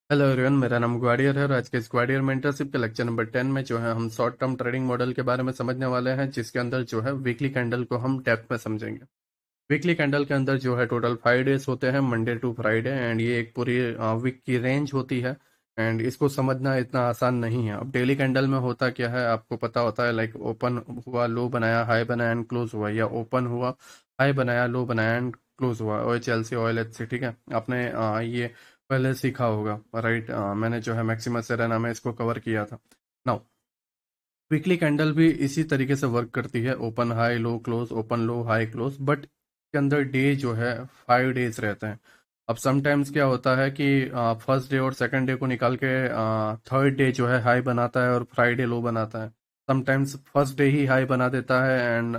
Hello everyone, मेरा नाम ग्वाडियर है और आज के इस ग्वाडियर मेंटरशिप के लेक्चर नंबर 10 में जो है हम शॉर्ट टर्म ट्रेडिंग मॉडल के बारे में समझने वाले हैं, जिसके अंदर जो है वीकली कैंडल को हम डेप्थ में समझेंगे। वीकली कैंडल के अंदर जो है टोटल 5 डेज होते हैं, मंडे टू फ्राइडे, एंड ये एक पूरी वीक की रेंज होती है। एंड इसको समझना इतना आसान नहीं है। अब डेली कैंडल में होता क्या है आपको पता होता है, लाइक ओपन हुआ, लो बनाया, हाई बनाया एंड क्लोज हुआ, या ओपन हुआ, हाई बनाया, लो बनाया एंड क्लोज हुआ। OHLC, OLHC, ठीक है। आपने ये पहले सीखा होगा, राइट। मैंने जो है मैक्सिमस सेरेना में इसको कवर किया था। नाउ वीकली कैंडल भी इसी तरीके से वर्क करती है, open high low close, open low high close, but के अंदर डे जो है 5 डेज रहते हैं। अब समटाइम्स क्या होता है कि फर्स्ट डे और सेकंड डे को निकाल के थर्ड डे जो है हाई बनाता है और फ्राइडे लो बनाता है। समटाइम्स फर्स्ट डे ही हाई बना देता है एंड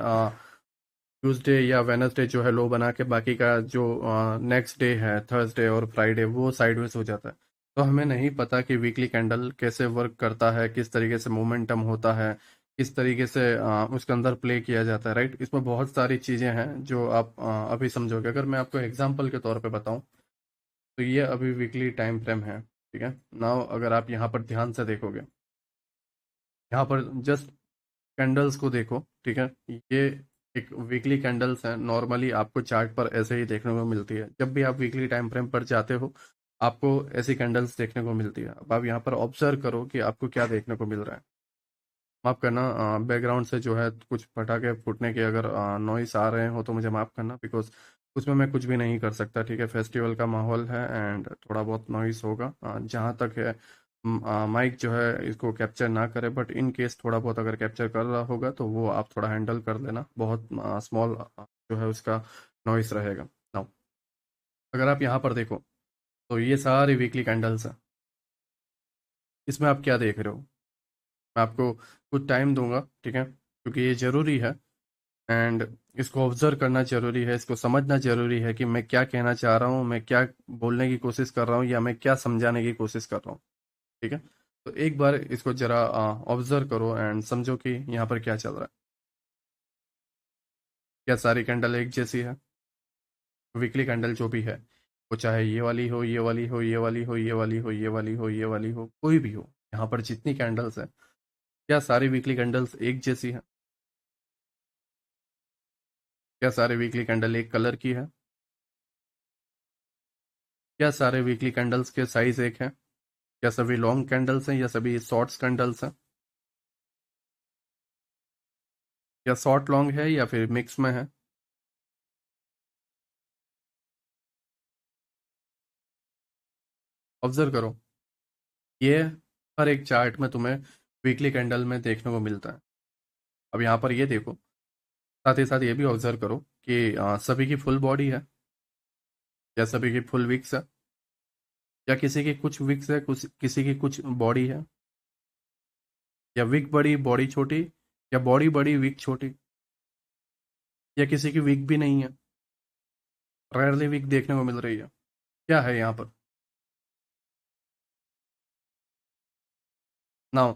ट्यूसडे या वेनसडे जो है लो बना के बाकी का जो नेक्स्ट डे है थर्सडे और फ्राइडे वो साइडवेज हो जाता है। तो हमें नहीं पता कि वीकली कैंडल कैसे वर्क करता है, किस तरीके से मोमेंटम होता है, किस तरीके से उसके अंदर प्ले किया जाता है, राइट। इसमें बहुत सारी चीज़ें हैं जो आप अभी समझोगे। अगर मैं आपको एग्जांपल के तौर पे बताऊं तो ये अभी वीकली टाइम फ्रेम है, ठीक है। नाउ अगर आप यहाँ पर ध्यान से देखोगे, यहाँ पर जस्ट कैंडल्स को देखो, ठीक है। ये एक वीकली कैंडल्स है, नॉर्मली आपको चार्ट पर ऐसे ही देखने को मिलती है। जब भी आप वीकली टाइम फ्रेम पर जाते हो आपको ऐसी कैंडल्स देखने को मिलती है। अब आप यहाँ पर ऑब्जर्व करो कि आपको क्या देखने को मिल रहा है। माफ करना, बैकग्राउंड से जो है कुछ पटाखे फूटने के अगर नॉइस आ रहे हो तो मुझे माफ करना, बिकॉज उसमें मैं कुछ भी नहीं कर सकता, ठीक है। फेस्टिवल का माहौल है एंड थोड़ा बहुत नॉइस होगा। जहाँ तक है माइक जो है इसको कैप्चर ना करे, बट इन केस थोड़ा बहुत अगर कैप्चर कर रहा होगा तो वो आप थोड़ा हैंडल कर लेना। बहुत स्मॉल जो है उसका नॉइस रहेगा। नाउ अगर आप यहाँ पर देखो तो ये सारी वीकली कैंडल्स हैं। इसमें आप क्या देख रहे हो? मैं आपको कुछ टाइम दूंगा, ठीक है, क्योंकि ये ज़रूरी है एंड इसको ऑब्जर्व करना ज़रूरी है, इसको समझना ज़रूरी है कि मैं क्या कहना चाह रहा हूँ, मैं क्या बोलने की कोशिश कर रहा हूँ, या मैं क्या समझाने की कोशिश कर रहा हूँ, ठीक है। तो एक बार इसको ज़रा ऑब्जर्व करो एंड समझो कि यहाँ पर क्या चल रहा है। क्या सारी कैंडल एक जैसी है? वीकली कैंडल जो भी है, वो चाहे ये वाली हो, ये वाली हो, ये वाली हो, ये वाली हो, ये वाली हो, ये वाली हो, कोई भी हो, यहाँ पर जितनी कैंडल्स है, क्या सारी वीकली कैंडल्स एक जैसी है? क्या सारे वीकली कैंडल एक कलर की है? क्या सारे वीकली कैंडल्स के साइज एक है? क्या सभी लॉन्ग कैंडल्स हैं या सभी शॉर्ट्स कैंडल्स हैं? या शॉर्ट लॉन्ग है या फिर मिक्स में है? ऑब्जर्व करो। ये हर एक चार्ट में तुम्हें वीकली कैंडल में देखने को मिलता है। अब यहाँ पर ये देखो, साथ ही साथ ये भी ऑब्जर्व करो कि सभी की फुल बॉडी है या सभी की फुल विक्स है, या किसी की कुछ विक्स है, कुछ किसी की कुछ बॉडी है, या विक बड़ी बॉडी छोटी, या बॉडी बड़ी विक छोटी, या किसी की विक भी नहीं है, रेयरली विक देखने को मिल रही है। क्या है यहाँ पर? नाउ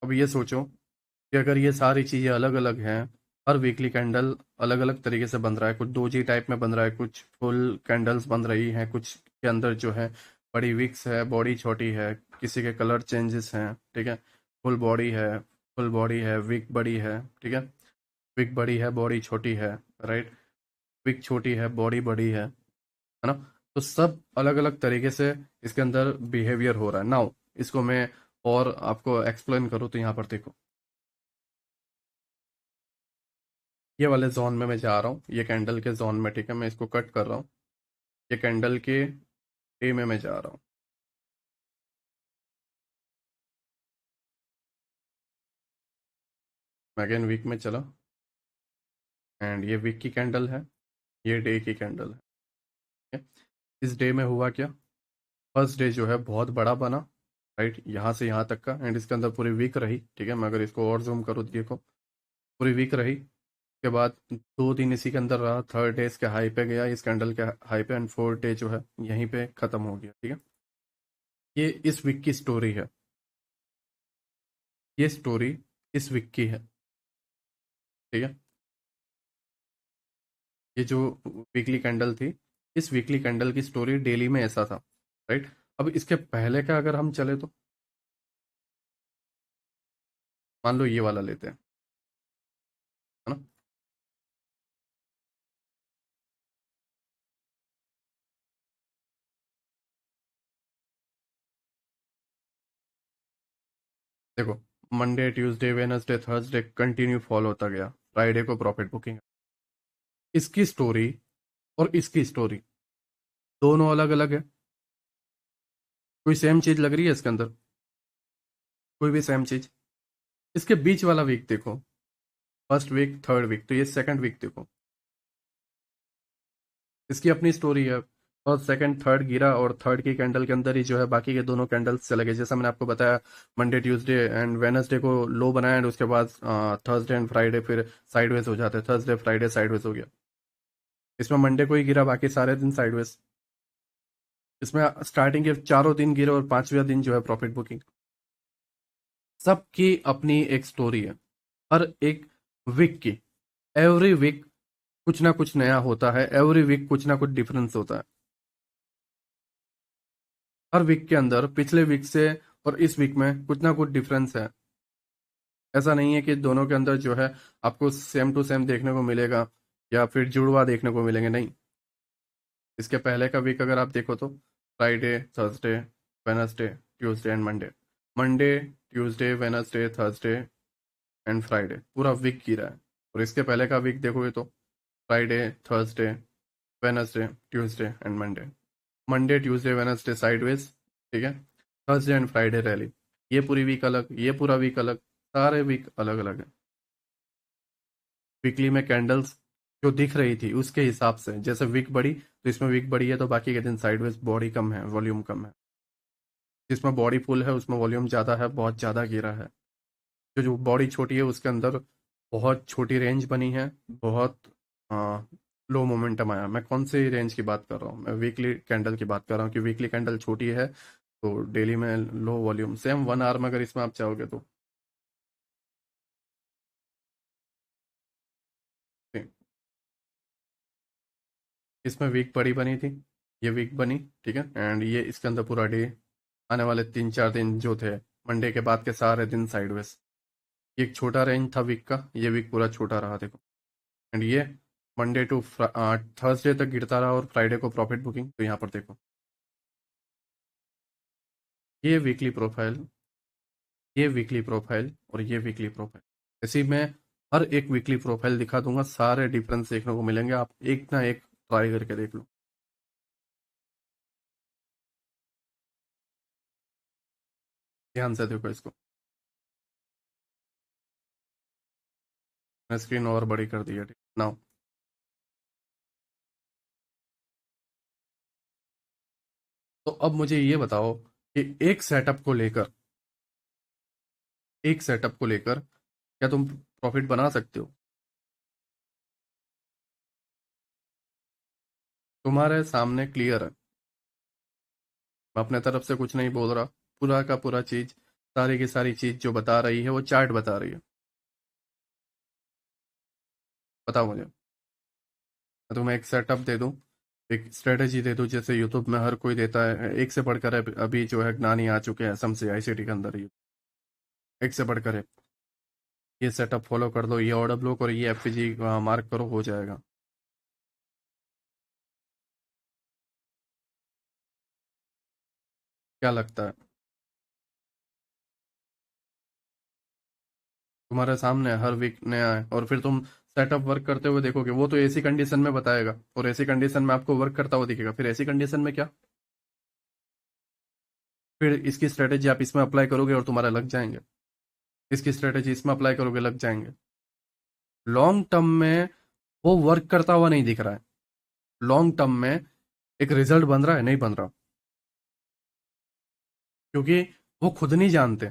अब ये सोचो कि अगर ये सारी चीज़ें अलग अलग हैं, हर वीकली कैंडल अलग अलग तरीके से बन रहा है, कुछ डोजी टाइप में बन रहा है, कुछ फुल कैंडल्स बन रही हैं, कुछ के अंदर जो है बड़ी विक्स है, बॉडी छोटी है, किसी के कलर चेंजेस हैं, ठीक है। फुल बॉडी है, फुल बॉडी है, विक बड़ी है, ठीक है। विक बड़ी है, बॉडी छोटी है, राइट। विक छोटी है, बॉडी बड़ी है ना। तो सब अलग अलग तरीके से इसके अंदर बिहेवियर हो रहा है। नाउ इसको मैं और आपको एक्सप्लेन करूँ तो यहाँ पर देखो, ये वाले जोन में मैं जा रहा हूँ, ये कैंडल के जोन में, ठीक है। मैं इसको कट कर रहा हूँ, ये कैंडल के डे में मैं जा रहा हूँ। मैं अगेन वीक में चला एंड ये वीक की कैंडल है, ये डे की कैंडल है, ठीक है। इस डे में हुआ क्या? फर्स्ट डे जो है बहुत बड़ा बना, राइट, यहाँ से यहाँ तक का, एंड इसके अंदर पूरी वीक रही, ठीक है। मैं अगर इसको और जूम करूँ तो देखो पूरी वीक रही। के बाद 2 दिन इसी के अंदर रहा, थर्ड डे इसके हाई पे गया, इस कैंडल के हाई पे, एंड फोर्थ डे जो है यहीं पे खत्म हो गया, ठीक है। ये इस वीक की स्टोरी है, ये स्टोरी इस वीक की है, ठीक है। ये जो वीकली कैंडल थी, इस वीकली कैंडल की स्टोरी डेली में ऐसा था, राइट। अब इसके पहले का अगर हम चले तो मान लो ये वाला लेते हैं, है ना। देखो, Monday Tuesday Wednesday Thursday continue fall होता गया, फ्राइडे को प्रॉफिट बुकिंग। इसकी स्टोरी और इसकी स्टोरी दोनों अलग अलग है। कोई सेम चीज लग रही है इसके अंदर? कोई भी सेम चीज? इसके बीच वाला वीक देखो, फर्स्ट वीक थर्ड वीक, तो ये सेकंड वीक देखो, इसकी अपनी स्टोरी है। फर्स्ट सेकंड थर्ड गिरा और थर्ड की कैंडल के अंदर ही जो है बाकी के दोनों कैंडल्स चले गए, जैसा मैंने आपको बताया। मंडे ट्यूसडे एंड वेनसडे को लो बनाया एंड उसके बाद थर्सडे एंड फ्राइडे फिर साइडवेज हो जाते, थर्सडे फ्राइडे साइडवेज हो गया। इसमें मंडे को ही गिरा, बाकी सारे दिन साइडवेज। इसमें स्टार्टिंग के चारों दिन गिरे और पांचवें दिन जो है प्रॉफिट बुकिंग। सबकी अपनी एक स्टोरी है, हर एक वीक की। एवरी वीक कुछ ना कुछ नया होता है, एवरी वीक कुछ ना कुछ डिफरेंस होता है। हर वीक के अंदर पिछले वीक से और इस वीक में कुछ ना कुछ डिफरेंस है। ऐसा नहीं है कि दोनों के अंदर जो है आपको सेम टू सेम देखने को मिलेगा या फिर जुड़वा देखने को मिलेंगे, नहीं। इसके पहले का वीक अगर आप देखो तो Friday Thursday Wednesday Tuesday and Monday, Monday Tuesday Wednesday Thursday and Friday पूरा वीक गिरा है। और इसके पहले का वीक देखोगे तो Friday Thursday Wednesday Tuesday and Monday, Monday Tuesday Wednesday sideways, ठीक है। Thursday and Friday rally. ये पूरी वीक अलग, ये पूरा वीक अलग, सारे वीक अलग अलग है। वीकली में कैंडल्स जो दिख रही थी उसके हिसाब से, जैसे वीक बढ़ी तो इसमें वीक बढ़ी है तो बाकी के दिन साइडवेज, बॉडी कम है वॉल्यूम कम है। जिसमें बॉडी फुल है उसमें वॉल्यूम ज़्यादा है, बहुत ज़्यादा गिरा है। जो जो बॉडी छोटी है उसके अंदर बहुत छोटी रेंज बनी है, बहुत लो मोमेंटम आया। मैं कौन सी रेंज की बात कर रहा हूँ? मैं वीकली कैंडल की बात कर रहा हूँ कि वीकली कैंडल छोटी है तो डेली में लो वॉल्यूम। सेम 1 आवर में अगर इसमें आप चाहोगे तो ठीक। इसमें वीक बड़ी बनी थी, ये वीक बनी, ठीक है। एंड ये इसके अंदर पूरा डे, आने वाले 3 4 दिन जो थे मंडे के बाद के सारे दिन साइडवेज। ये एक छोटा रेंज था वीक का, ये वीक पूरा छोटा रहा देखो। एंड ये मंडे टू थर्सडे तक गिरता रहा और फ्राइडे को प्रॉफिट बुकिंग, तो यहाँ पर देखो ये वीकली प्रोफाइल, ये वीकली प्रोफाइल और ये वीकली प्रोफाइल। इसी में हर एक वीकली प्रोफाइल दिखा दूंगा, सारे डिफरेंस देखने को मिलेंगे, आप एक ना एक ट्राई करके देख लो। ध्यान से देखो इसको। मैं स्क्रीन और बड़ी कर दी है, ठीक नाउ। तो अब मुझे ये बताओ कि एक सेटअप को लेकर क्या तुम प्रॉफिट बना सकते हो? तुम्हारे सामने क्लियर है, मैं अपने तरफ से कुछ नहीं बोल रहा। पूरा का पूरा चीज, सारी की सारी चीज जो बता रही है वो चार्ट बता रही है। बताओ मुझे। मैं तुम्हें एक सेटअप दे दूं, एक स्ट्रेटेजी दे दूं, जैसे यूट्यूब में हर कोई देता है, एक से बढ़कर अभी जो है ज्ञानी आ चुके हैं सम से आईसीटी के अंदर ही, एक से बढ़कर है। ये सेटअप फॉलो कर दो, ये ऑर्डर ब्लॉक और ये एफपीजी मार्क करो, हो जाएगा। क्या लगता है? तुम्हारे सामने हर वीक नया है और फिर तुम सेटअप वर्क करते हुए देखोगे, वो तो ऐसी कंडीशन में बताएगा और ऐसी कंडीशन में आपको वर्क करता हुआ दिखेगा, फिर ऐसी कंडीशन में क्या, फिर इसकी स्ट्रेटेजी आप इसमें अप्लाई करोगे और तुम्हारा लग जाएंगे। इसकी स्ट्रेटेजी इसमें अप्लाई करोगे, लग जाएंगे। लॉन्ग टर्म में वो वर्क करता हुआ नहीं दिख रहा है। लॉन्ग टर्म में एक रिजल्ट बन रहा है, नहीं बन रहा, क्योंकि वो खुद नहीं जानते।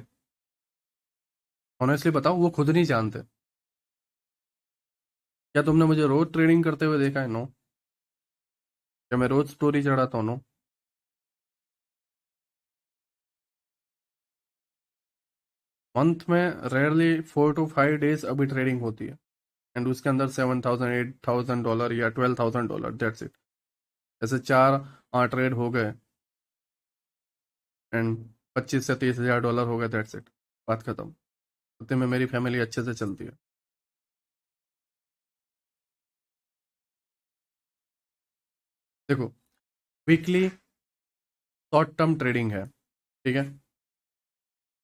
ऑनेस्टली बताओ, वो खुद नहीं जानते। क्या तुमने मुझे रोज ट्रेडिंग करते हुए देखा है? नो। क्या मैं रोज स्टोरी चढ़ाता हूँ? नो। मंथ में रेयरली 4 to 5 डेज अभी ट्रेडिंग होती है एंड उसके अंदर $7,000 $8,000 या $12,000, दैट्स इट। ऐसे 4 ट्रेड हो गए एंड 25 से 30 हज़ार डॉलर हो गए, दैट्स इट, बात खत्म। उतने में मेरी फैमिली अच्छे से चलती है। देखो, वीकली शॉर्ट टर्म ट्रेडिंग है, ठीक है।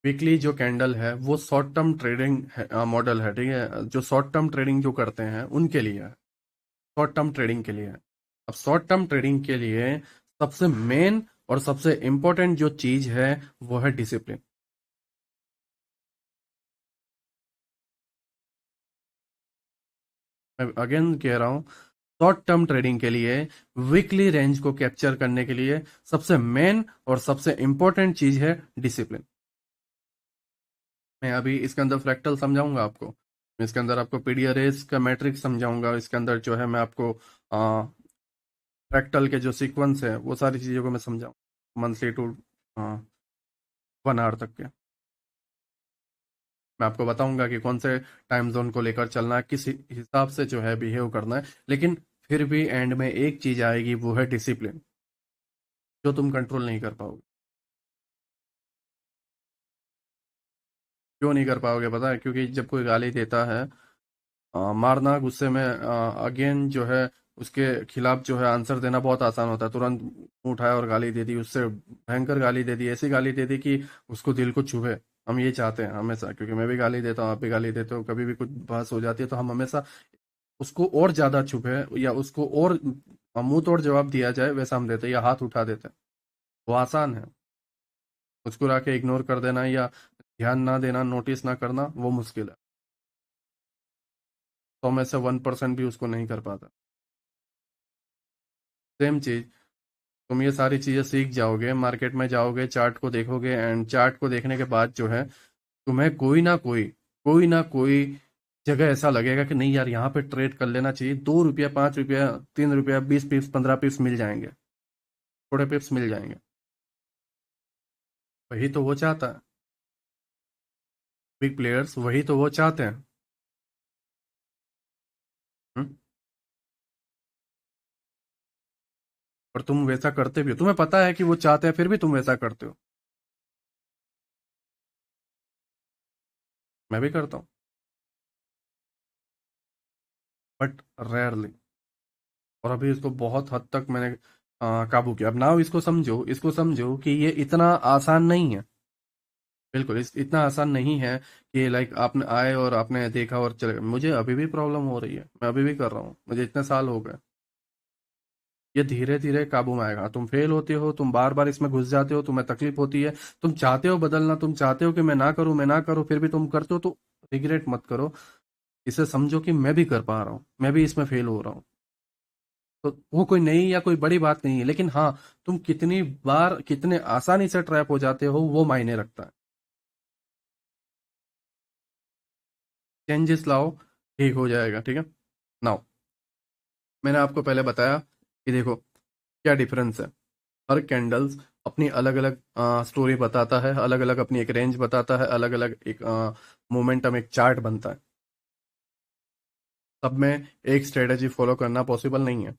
वीकली जो कैंडल है वो शॉर्ट टर्म ट्रेडिंग मॉडल है, ठीक है। जो शॉर्ट टर्म ट्रेडिंग जो करते हैं उनके लिए है, शॉर्ट टर्म ट्रेडिंग के लिए है। अब शॉर्ट टर्म ट्रेडिंग के लिए सबसे मेन और सबसे इंपॉर्टेंट जो चीज है वो है डिसिप्लिन। मैं अगेन कह रहा हूँ, शॉर्ट टर्म ट्रेडिंग के लिए वीकली रेंज को कैप्चर करने के लिए सबसे मेन और सबसे इंपॉर्टेंट चीज है डिसिप्लिन। मैं अभी इसके अंदर फ्रैक्टल समझाऊंगा आपको, मैं इसके अंदर आपको पीडीआरएस का मैट्रिक्स समझाऊंगा, इसके अंदर जो है मैं आपको फ्रैक्टल के जो सीक्वेंस है वो सारी चीज़ों को मैं समझाऊँ मंथली टू 1 आवर तक के। मैं आपको बताऊंगा कि कौन से टाइम जोन को लेकर चलना है, किस हिसाब से जो है बिहेव करना है, लेकिन फिर भी एंड में एक चीज आएगी, वो है डिसिप्लिन, जो तुम कंट्रोल नहीं कर पाओगे। क्यों नहीं कर पाओगे पता है? क्योंकि जब कोई गाली देता है, मारना गुस्से में अगेन जो है उसके खिलाफ जो है आंसर देना बहुत आसान होता है। तुरंत मुंह उठाया और गाली दे दी, उससे भयंकर गाली दे दी, ऐसी गाली दे दी कि उसको दिल को छुए। हम ये चाहते हैं हमेशा, क्योंकि मैं भी गाली देता हूँ, आप भी गाली देते हो, कभी भी कुछ बहस हो जाती है तो हम हमेशा उसको और ज्यादा छुपे या उसको और मुंह तोड़ जवाब दिया जाए वैसा हम देते हैं, या हाथ उठा देते हैं। वो आसान है। मुस्कुरा के इग्नोर कर देना या ध्यान ना देना, नोटिस ना करना, वो मुश्किल है। 100 में से 1% भी उसको नहीं कर पाता। सेम चीज, तुम ये सारी चीजें सीख जाओगे, मार्केट में जाओगे, चार्ट को देखोगे, एंड चार्ट को देखने के बाद जो है तुम्हें कोई ना कोई जगह ऐसा लगेगा कि नहीं यार, यहाँ पे ट्रेड कर लेना चाहिए, 2 रुपया, 5 रुपया, 3 रुपया, 20 पिप्स, 15 पिप्स मिल जाएंगे, थोड़े पिप्स मिल जाएंगे। वही तो वो चाहता है, बिग प्लेयर्स वही तो वो चाहते हैं। हम्म? और तुम वैसा करते भी हो, तुम्हें पता है कि वो चाहते हैं, फिर भी तुम वैसा करते हो। मैं भी करता हूँ, बट रेयरली। और अभी इसको बहुत हद तक मैंने काबू किया। अब नाउ इसको समझो कि ये इतना आसान नहीं है। बिल्कुल इतना आसान नहीं है कि लाइक आपने आए और आपने देखा और चले गए। मुझे अभी भी प्रॉब्लम हो रही है, मैं अभी भी कर रहा हूँ, मुझे इतने साल हो गए। ये धीरे धीरे काबू में आएगा। तुम फेल होते हो, तुम बार बार इसमें घुस जाते हो, तुम्हें तकलीफ होती है, तुम चाहते हो बदलना, तुम चाहते हो कि मैं ना करूं, फिर भी तुम करते हो, तो रिग्रेट मत करो। इसे समझो कि मैं भी कर पा रहा हूँ, मैं भी इसमें फेल हो रहा हूँ। तो वो कोई नई या कोई बड़ी बात नहीं है, लेकिन हाँ, तुम कितनी बार कितने आसानी से ट्रैप हो जाते हो वो मायने रखता है। चेंजेस लाओ, ठीक हो जाएगा, ठीक है। नाउ, मैंने आपको पहले बताया कि देखो क्या डिफरेंस है। हर कैंडल्स अपनी अलग अलग स्टोरी बताता है, अलग अलग अपनी एक रेंज बताता है, अलग अलग एक मोमेंटम, एक चार्ट बनता है। सब में एक स्ट्रेटेजी फॉलो करना पॉसिबल नहीं है।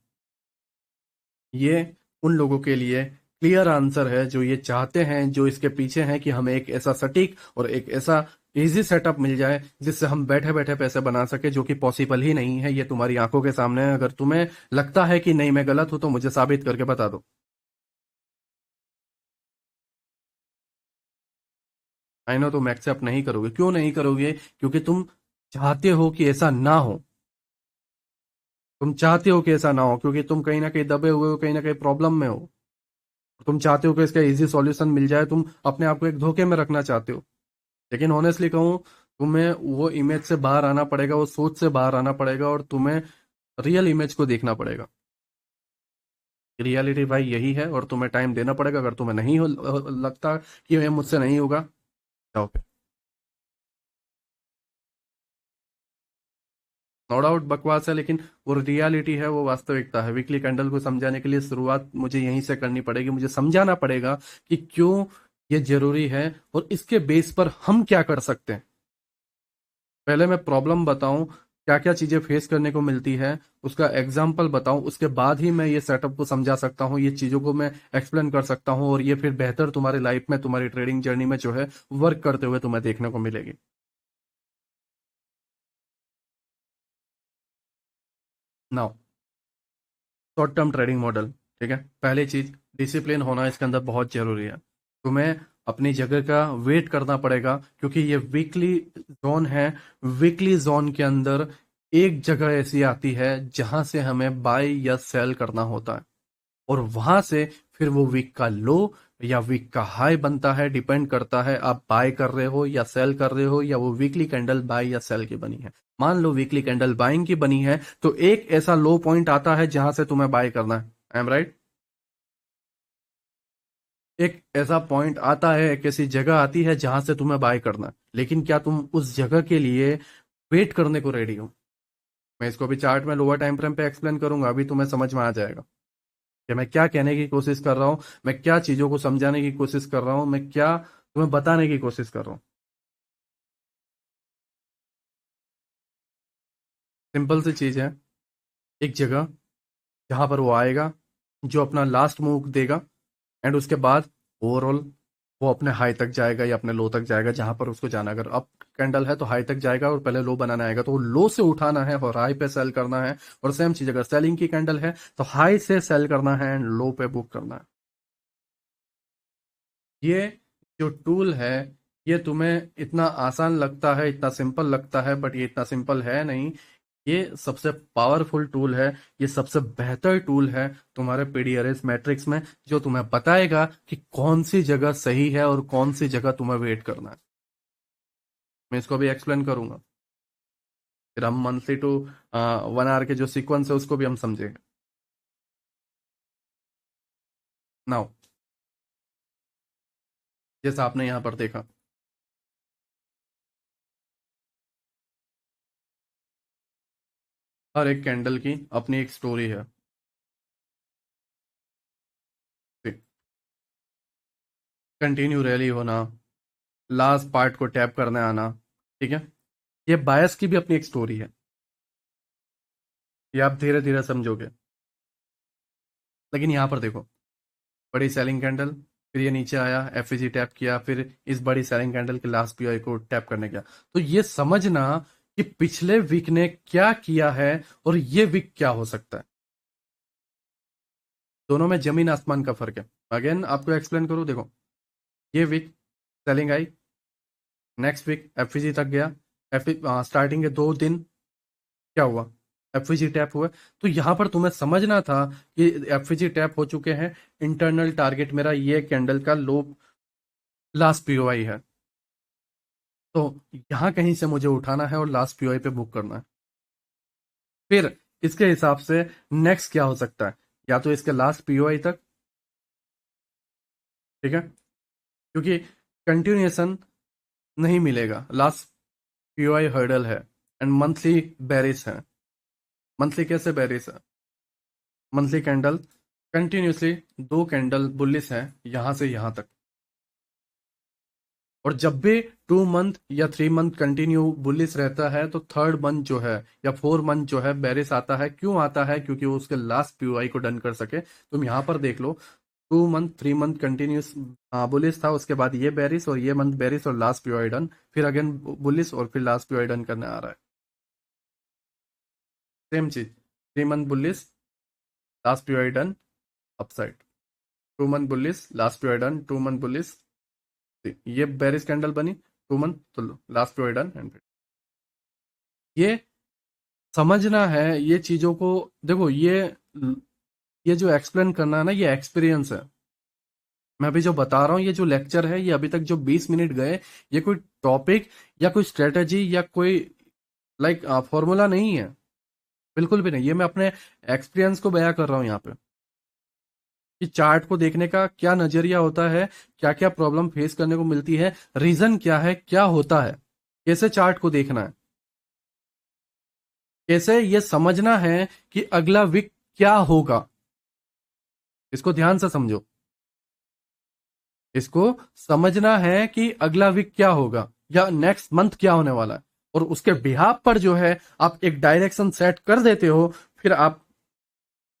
ये उन लोगों के लिए क्लियर आंसर है जो ये चाहते हैं, जो इसके पीछे हैं कि हमें एक ऐसा सटीक और एक ऐसा इजी सेटअप मिल जाए जिससे हम बैठे बैठे पैसे बना सके, जो कि पॉसिबल ही नहीं है। ये तुम्हारी आंखों के सामने है। अगर तुम्हें लगता है कि नहीं मैं गलत हूं तो मुझे साबित करके बता दो। आई नो तुम एक्सेप्ट नहीं करोगे, क्यों नहीं करोगे? क्योंकि तुम चाहते हो कि ऐसा ना हो। तुम चाहते हो कि ऐसा ना हो, क्योंकि तुम कहीं ना कहीं दबे हुए हो, कहीं ना कहीं प्रॉब्लम में हो। तुम चाहते हो कि इसका इजी सॉल्यूशन मिल जाए, तुम अपने आप को एक धोखे में रखना चाहते हो। लेकिन ऑनेस्टली कहूँ, तुम्हें वो इमेज से बाहर आना पड़ेगा, वो सोच से बाहर आना पड़ेगा, और तुम्हें रियल इमेज को देखना पड़ेगा। रियलिटी भाई यही है, और तुम्हें टाइम देना पड़ेगा। अगर तुम्हें नहीं लगता कि ये मुझसे नहीं होगा, जाओ पे। नो डाउट बकवास है, लेकिन वो रियलिटी है, वो वास्तविकता है। वीकली कैंडल को समझाने के लिए शुरुआत मुझे यहीं से करनी पड़ेगी। मुझे समझाना पड़ेगा कि क्यों ये जरूरी है और इसके बेस पर हम क्या कर सकते हैं। पहले मैं प्रॉब्लम बताऊं, क्या क्या चीजें फेस करने को मिलती है, उसका एग्जाम्पल बताऊं, उसके बाद ही मैं ये सेटअप को समझा सकता हूँ, ये चीजों को मैं एक्सप्लेन कर सकता हूँ, और ये फिर बेहतर तुम्हारी लाइफ में, तुम्हारी ट्रेडिंग जर्नी में जो है वर्क करते हुए तुम्हें देखने को मिलेगी। Now, short term trading model. ठीक है, पहली चीज, डिसिप्लिन होना इसके अंदर बहुत जरूरी है। तुम्हें अपनी जगह का वेट करना पड़ेगा, क्योंकि ये वीकली जोन है। वीकली जोन के अंदर एक जगह ऐसी आती है जहां से हमें बाय या सेल करना होता है, और वहां से फिर वो वीक का लो या वीक का हाई बनता है। डिपेंड करता है आप बाय कर रहे हो या सेल कर रहे हो, या वो वीकली कैंडल बाय या सेल की बनी है। मान लो वीकली कैंडल बाइंग की बनी है, तो एक ऐसा लो पॉइंट आता है जहां से तुम्हें बाय करना है। I am right? एक ऐसा पॉइंट आता है, एक ऐसी जगह आती है जहां से तुम्हें बाय करना है, लेकिन क्या तुम उस जगह के लिए वेट करने को रेडी हो? मैं इसको भी चार्ट में लोअर टाइम फ्रेम पे एक्सप्लेन करूंगा, अभी तुम्हें समझ में आ जाएगा कि मैं क्या कहने की कोशिश कर रहा हूँ, मैं क्या चीजों को समझाने की कोशिश कर रहा हूँ, मैं क्या तुम्हें बताने की कोशिश कर रहा हूँ। सिंपल सी चीज है, एक जगह जहां पर वो आएगा, जो अपना लास्ट मूव देगा, एंड उसके बाद ओवरऑल वो अपने हाई तक जाएगा या अपने लो तक जाएगा जहां पर उसको जाना। अगर अप कैंडल है तो हाई तक जाएगा और पहले लो बनाना आएगा, तो वो लो से उठाना है और हाई पे सेल करना है। और सेम चीज अगर सेलिंग की कैंडल है तो हाई से सेल करना है एंड लो पे बुक करना है। ये जो टूल है, ये तुम्हें इतना आसान लगता है, इतना सिंपल लगता है, बट ये इतना सिंपल है नहीं। ये सबसे पावरफुल टूल है, ये सबसे बेहतर टूल है तुम्हारे पीडीआरएस मैट्रिक्स में, जो तुम्हें बताएगा कि कौन सी जगह सही है और कौन सी जगह तुम्हें वेट करना है। मैं इसको भी एक्सप्लेन करूंगा, फिर हम मंथली टू 1 आवर के जो सीक्वेंस है उसको भी हम समझेंगे। नाउ, जैसा आपने यहां पर देखा, हर एक कैंडल की अपनी एक स्टोरी है। कंटिन्यू रैली होना, लास्ट पार्ट को टैप करने आना, ठीक है, ये बायस की भी अपनी एक स्टोरी है, ये आप धीरे धीरे समझोगे। लेकिन यहां पर देखो, बड़ी सेलिंग कैंडल, फिर ये नीचे आया, एफईजी टैप किया, फिर इस बड़ी सेलिंग कैंडल के लास्ट पीआई को टैप करने गया। तो ये समझना कि पिछले वीक ने क्या किया है और ये वीक क्या हो सकता है, दोनों में जमीन आसमान का फर्क है। अगेन आपको एक्सप्लेन करूं, देखो, ये वीक सेलिंग आई, नेक्स्ट वीक एफईजी तक गया, एफ स्टार्टिंग के 2 दिन क्या हुआ, एफईजी टैप हुआ। तो यहां पर तुम्हें समझना था कि एफईजी टैप हो चुके हैं, इंटरनल टारगेट मेरा ये कैंडल का लो लास्ट पीओआई है, तो यहां कहीं से मुझे उठाना है और लास्ट पीओआई पे बुक करना है। फिर इसके हिसाब से नेक्स्ट क्या हो सकता है, या तो इसके लास्ट पीओआई तक, ठीक है, क्योंकि कंटिन्यूएशन नहीं मिलेगा, लास्ट पीओआई हर्डल है, एंड मंथली बेरिस है। मंथली कैसे बेरिस है? Monthly candle continuously 2 candle bullish है यहां से यहां तक, और जब भी 2 मंथ या 3 मंथ कंटिन्यू बुलिस रहता है, तो थर्ड मंथ जो है या 4 मंथ जो है बेरिस आता है। क्यों आता है? क्योंकि वो उसके लास्ट पीओआई को डन कर सके। तुम यहां पर देख लो, 2 मंथ 3 मंथ कंटिन्यूस बुलिस था, उसके बाद ये बेरिस, और ये मंथ बेरिस और लास्ट पीओआई डन, फिर अगेन बुलिस और फिर लास्ट पीओआई डन करने आ रहा है। सेम चीज, 3 month bullish, last POI done, upside, 2 month bullish, last POI done, 2 month bullish, ये बेरिस कैंडल बनी, 2 मंथ, तो लास्ट पीओआई डन, एंड ये समझना है ये चीजों को। देखो, ये जो एक्सप्लेन करना है ना, ये एक्सपीरियंस है। मैं अभी जो बता रहा हूँ, ये जो लेक्चर है, ये अभी तक जो 20 मिनट गए, ये कोई टॉपिक या कोई स्ट्रेटेजी या कोई लाइक फॉर्मूला नहीं है, बिल्कुल भी नहीं। ये मैं अपने एक्सपीरियंस को बयां कर रहा हूँ यहाँ पे, कि चार्ट को देखने का क्या नजरिया होता है, क्या क्या प्रॉब्लम फेस करने को मिलती है, रीजन क्या है, क्या होता है, कैसे चार्ट को देखना है, कैसे ये समझना है कि अगला वीक क्या होगा। इसको ध्यान से समझो, इसको समझना है कि अगला वीक क्या होगा या नेक्स्ट मंथ क्या होने वाला है, और उसके बिहाफ पर जो है आप एक डायरेक्शन सेट कर देते हो, फिर आप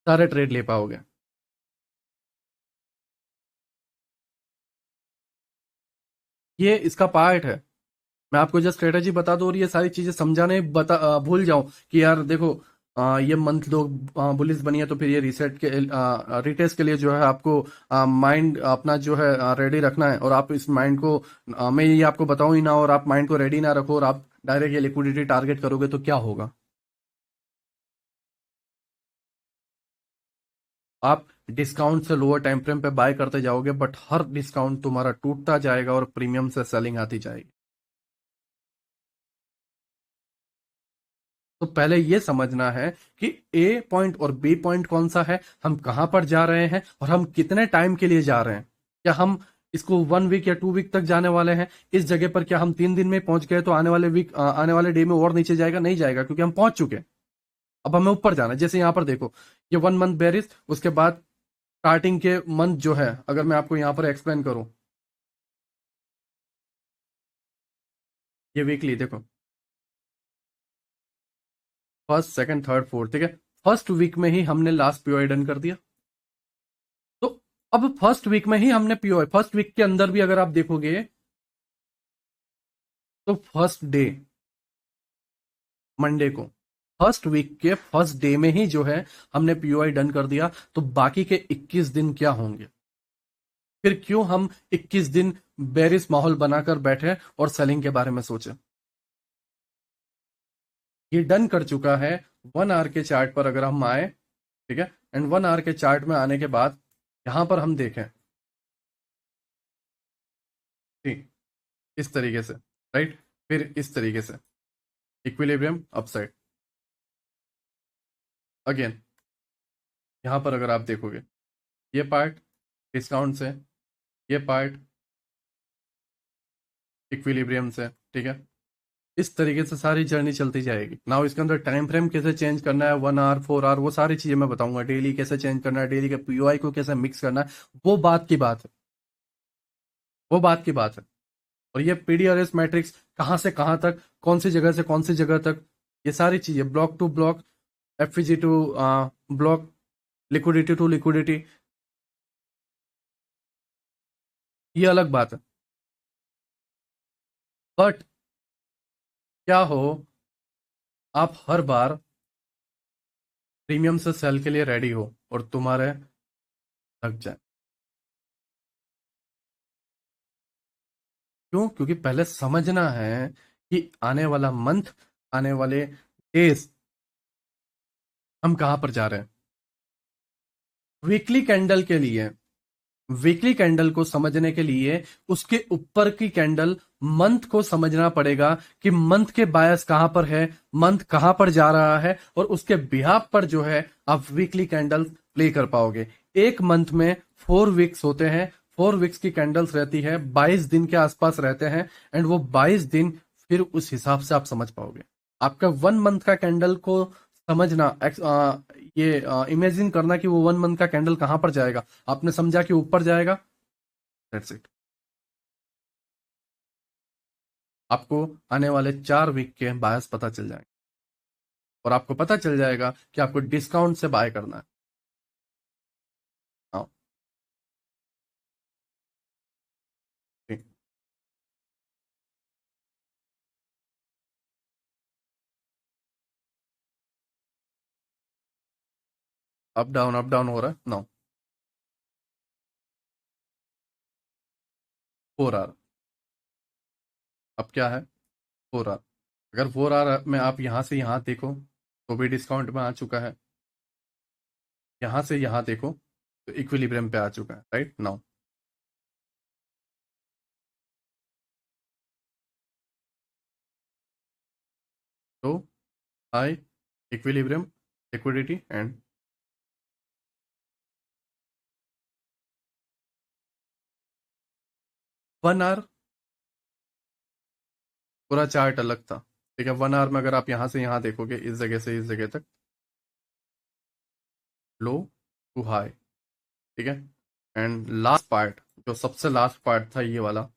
सारे ट्रेड ले पाओगे। ये इसका पार्ट है। मैं आपको जस्ट स्ट्रेटेजी बता दूं, और ये सारी चीजें समझाने भूल जाऊं कि यार देखो, ये मंथ दो बुलिस बनी है, तो फिर ये रीसेट के रिटेस्ट के लिए जो है आपको माइंड अपना जो है रेडी रखना है, और आप इस माइंड को मैं ये आपको बताऊं ही ना, और आप माइंड को रेडी ना रखो और आप डायरेक्ट ये लिक्विडिटी टारगेट करोगे तो क्या होगा? आप डिस्काउंट से लोअर टाइम फ्रेम पे बाय करते जाओगे, बट हर डिस्काउंट तुम्हारा टूटता जाएगा और प्रीमियम से सेलिंग आती जाएगी। तो पहले ये समझना है कि ए पॉइंट और बी पॉइंट कौन सा है, हम कहां पर जा रहे हैं, और हम कितने टाइम के लिए जा रहे हैं। क्या हम इसको 1 वीक या 2 वीक तक जाने वाले हैं? इस जगह पर क्या हम 3 दिन में पहुंच गए तो आने वाले वीक आने वाले डे में और नीचे जाएगा? नहीं जाएगा, क्योंकि हम पहुंच चुके हैं। अब हमें ऊपर जाना है। जैसे यहां पर देखो, ये 1 मंथ बेरिस, उसके बाद स्टार्टिंग के मंथ जो है, अगर मैं आपको यहां पर एक्सप्लेन करूं, ये वीकली देखो, फर्स्ट सेकंड थर्ड फोर्थ, ठीक है। फर्स्ट वीक में ही हमने लास्ट पीओआई डन कर दिया। तो अब फर्स्ट वीक में ही हमने पीओआई, फर्स्ट वीक के अंदर भी अगर आप देखोगे, तो फर्स्ट डे मंडे को, फर्स्ट वीक के फर्स्ट डे में ही जो है हमने पीओआई डन कर दिया, तो बाकी के 21 दिन क्या होंगे? फिर क्यों हम 21 दिन बेरिस माहौल बनाकर बैठे और सेलिंग के बारे में सोचे? ये डन कर चुका है। 1 आवर के चार्ट पर अगर हम आए, ठीक है, एंड 1 आवर के चार्ट में आने के बाद यहां पर हम देखें, ठीक, इस तरीके से, राइट, फिर इस तरीके से इक्विलिब्रियम अपसाइड अगेन। यहां पर अगर आप देखोगे, ये पार्ट डिस्काउंट से, ये पार्ट इक्विलिब्रियम से, ठीक है। इस तरीके से सारी जर्नी चलती जाएगी। नाउ इसके अंदर टाइम फ्रेम कैसे चेंज करना है, 1 आवर 4 आवर, वो सारी चीजें मैं बताऊंगा। डेली कैसे चेंज करना है, डेली के पीओआई को कैसे मिक्स करना है, वो बात की बात है, वो बात की बात है। और ये पीडीआरएस मैट्रिक्स कहाँ से कहाँ तक, कौन सी जगह से कौन सी जगह तक, ये सारी चीजें block to block, FG to block, liquidity to liquidity, ये अलग बात है। बट क्या हो, आप हर बार प्रीमियम से सेल के लिए रेडी हो और तुम्हारे लग जाए। क्यों? क्योंकि पहले समझना है कि आने वाला मंथ, आने वाले डेज, हम कहां पर जा रहे हैं। वीकली कैंडल के लिए, वीकली कैंडल को समझने के लिए उसके ऊपर की कैंडल मंथ को समझना पड़ेगा कि मंथ के बायस कहां पर है, मंथ कहां पर जा रहा है, और उसके बिहाफ पर जो है आप वीकली कैंडल प्ले कर पाओगे। एक मंथ में 4 वीक्स होते हैं, 4 वीक्स की कैंडल्स रहती है, 22 दिन के आसपास रहते हैं, एंड वो 22 दिन फिर उस हिसाब से आप समझ पाओगे। आपका 1 मंथ का कैंडल को समझना, ये इमेजिन करना कि वो 1 मंथ का कैंडल कहां पर जाएगा, आपने समझा कि ऊपर जाएगा, दैट्स इट। आपको आने वाले 4 वीक के बायस पता चल जाएंगे, और आपको पता चल जाएगा कि आपको डिस्काउंट से बाय करना है। हाँ, ठीक। अप डाउन हो रहा है ना। 4 आवर, अब क्या है, 4 आवर। अगर 4 आवर में आप यहां से यहां देखो, तो भी डिस्काउंट में आ चुका है। यहां से यहां देखो तो इक्विलिब्रियम पे आ चुका है, राइट नाउ। तो high, equilibrium, liquidity and 1 hour पूरा चार्ट अलग था, ठीक है। 1 आवर में अगर आप यहां से यहां देखोगे, इस जगह से इस जगह तक, लो टू हाई, ठीक है। एंड लास्ट पार्ट, जो सबसे लास्ट पार्ट था ये वाला,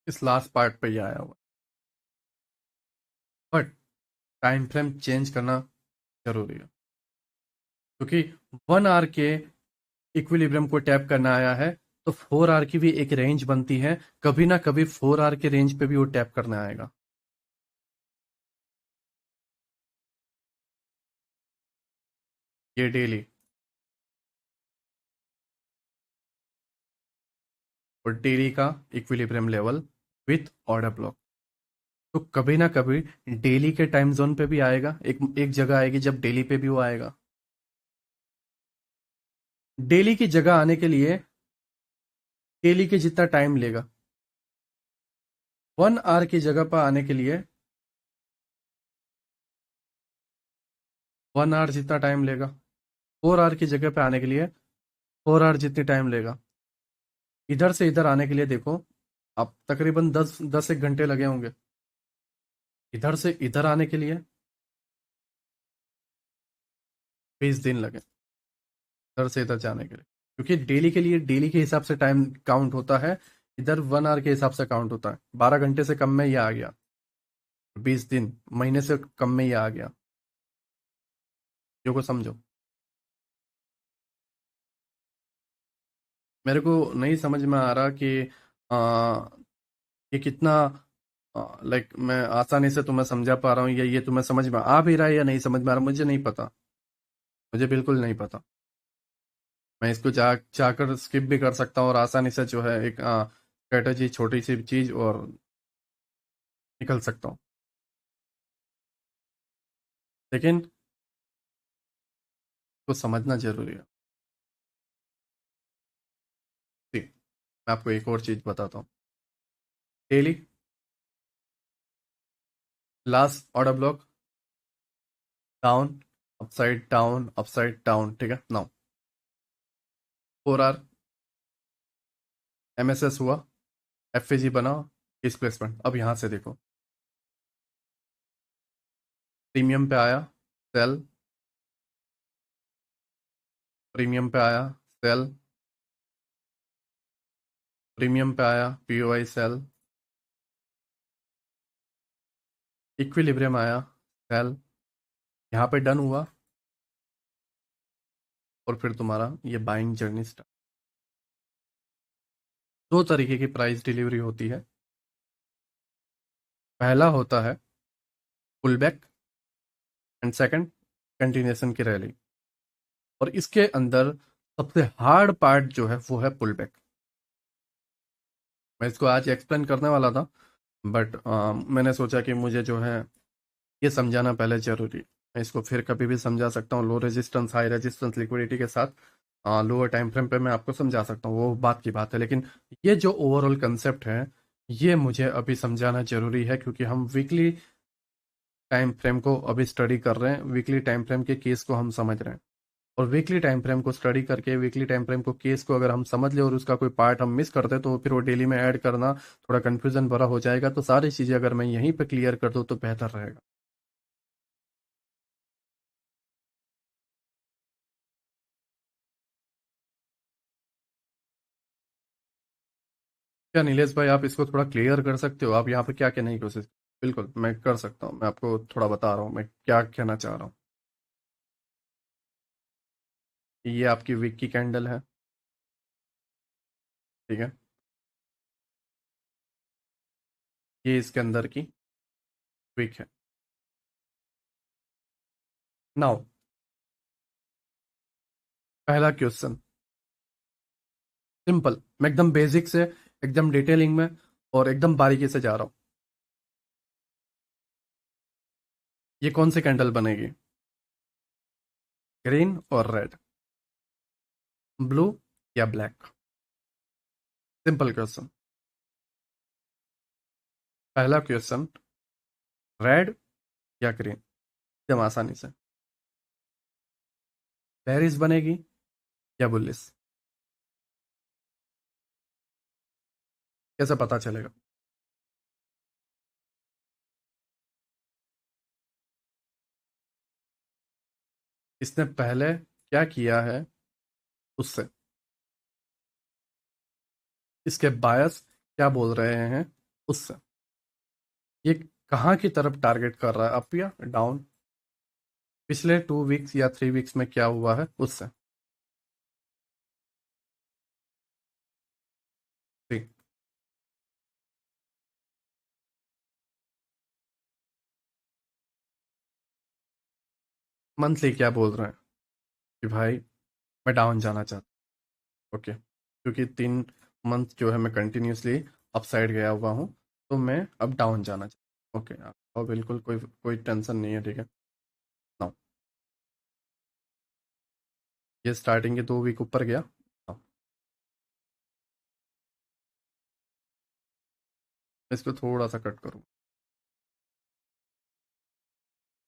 इस लास्ट पार्ट पे ये आया हुआ, बट टाइम फ्रेम चेंज करना जरूरी है, क्योंकि 1 आवर के इक्विलिब्रियम को टैप करना आया है, तो 4 आवर की भी एक रेंज बनती है, कभी ना कभी 4 आवर के रेंज पे भी वो टैप करना आएगा। ये डेली और डेली का equilibrium level with order block. तो कभी ना कभी डेली के टाइम जोन पे भी आएगा, एक एक जगह आएगी जब डेली पे भी वो आएगा। डेली की जगह आने के लिए डेली के जितना टाइम लेगा, 1 आवर की जगह पर आने के लिए 1 आवर जितना टाइम लेगा, 4 आवर की जगह पे आने के लिए 4 आवर जितनी टाइम लेगा। इधर से इधर आने के लिए देखो, आप तकरीबन 10 एक घंटे लगे होंगे। इधर से इधर आने के लिए 20 दिन लगे, इधर से इधर जाने के लिए, क्योंकि डेली के लिए डेली के हिसाब से टाइम काउंट होता है, इधर 1 आवर के हिसाब से काउंट होता है। 12 घंटे से कम में ये आ गया, 20 दिन, महीने से कम में ये आ गया। जो को समझो। मेरे को नहीं समझ में आ रहा कि आ, ये कितना लाइक मैं आसानी से तुम्हें समझा पा रहा हूँ, या ये तुम्हें समझ में आ भी रहा है या नहीं समझ में आ रहा, मुझे नहीं पता। मुझे बिल्कुल नहीं पता। मैं इसको चाहकर स्किप भी कर सकता हूँ और आसानी से जो है एक स्ट्रेटजी, छोटी सी चीज, और निकल सकता हूँ। लेकिन को समझना जरूरी है। ठीक, मैं आपको एक और चीज बताता हूँ। Daily last order block down, upside down, ठीक है। नाउ 4 आवर एमएसएस हुआ, एफएजी बना, डिस्प्लेसमेंट। अब यहां से देखो, प्रीमियम पे आया सेल, प्रीमियम पे आया सेल, प्रीमियम पे आया पीओआई सेल, इक्विलिब्रियम आया सेल, यहाँ पे डन हुआ, और फिर तुम्हारा ये बाइंग जर्नी स्टार्ट। दो तरीके की प्राइस डिलीवरी होती है। पहला होता है pull back, and second continuation की रैली। और इसके अंदर सबसे हार्ड पार्ट जो है वो है पुल बैक। मैं इसको आज एक्सप्लेन करने वाला था, बट मैंने सोचा कि मुझे जो है ये समझाना पहले जरूरी। मैं इसको फिर कभी भी समझा सकता हूँ, low resistance high resistance liquidity के साथ लोअर टाइम फ्रेम पे मैं आपको समझा सकता हूँ, वो बात की बात है। लेकिन ये जो ओवरऑल कंसेप्ट है, ये मुझे अभी समझाना जरूरी है, क्योंकि हम वीकली टाइम फ्रेम को अभी स्टडी कर रहे हैं, वीकली टाइम फ्रेम के केस को हम समझ रहे हैं। और वीकली टाइम फ्रेम को स्टडी करके वीकली टाइम फ्रेम को केस को अगर हम समझ ले और उसका कोई पार्ट हम मिस करते, तो फिर वो डेली में ऐड करना थोड़ा कंफ्यूजन भरा हो जाएगा। तो सारी चीज़ें अगर मैं यहीं पे क्लियर कर दूँ तो बेहतर रहेगा। क्या नीलेश भाई, आप इसको थोड़ा क्लियर कर सकते हो? आप यहाँ पे क्या कहने की कोशिश? बिल्कुल मैं कर सकता हूँ, मैं आपको थोड़ा बता रहा हूँ मैं क्या कहना चाह रहा हूँ। ये आपकी वीक की कैंडल है, ठीक है। ये इसके अंदर की वीक है। नाउ पहला क्वेश्चन सिंपल, मैं एकदम बेसिक से एकदम डिटेलिंग में और एकदम बारीकी से जा रहा हूँ। ये कौन सी कैंडल बनेगी? ग्रीन और रेड, ब्लू या ब्लैक? Simple question. पहला क्वेश्चन, रेड या ग्रीन? एकदम आसानी से। बेरिश बनेगी या बुलिश? कैसे पता चलेगा? इसने पहले क्या किया है उससे, इसके बायस क्या बोल रहे हैं उससे। ये कहाँ की तरफ टारगेट कर रहा है, अप या डाउन? पिछले 2 वीक्स या 3 वीक्स में क्या हुआ है उससे। ठीक। मंथली क्या बोल रहे हैं कि भाई मैं डाउन जाना चाहता हूँ, ओके, क्योंकि 3 मंथ जो है मैं कंटिन्यूसली अप साइड गया हुआ हूँ, तो मैं अब डाउन जाना चाहता हूँ, ओके। और बिल्कुल कोई कोई टेंशन नहीं है, ठीक है ना। ये स्टार्टिंग के 2 वीक ऊपर गया। हाँ, इसको थोड़ा सा कट करूँ।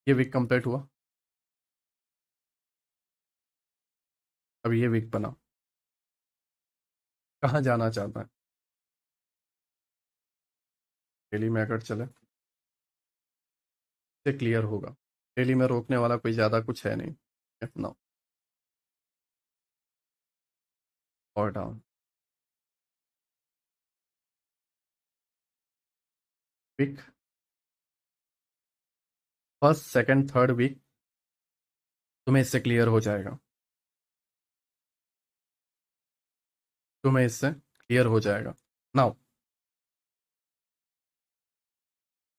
ये वीक कंप्लीट हुआ, अब ये वीक बना। कहाँ जाना चाहता है? डेली में अगर चले, से क्लियर होगा। डेली में रोकने वाला कोई ज़्यादा कुछ है नहीं, ना। और down week, first second third week तुम्हें इससे क्लियर हो जाएगा, तुम्हें इससे क्लियर हो जाएगा। नाउ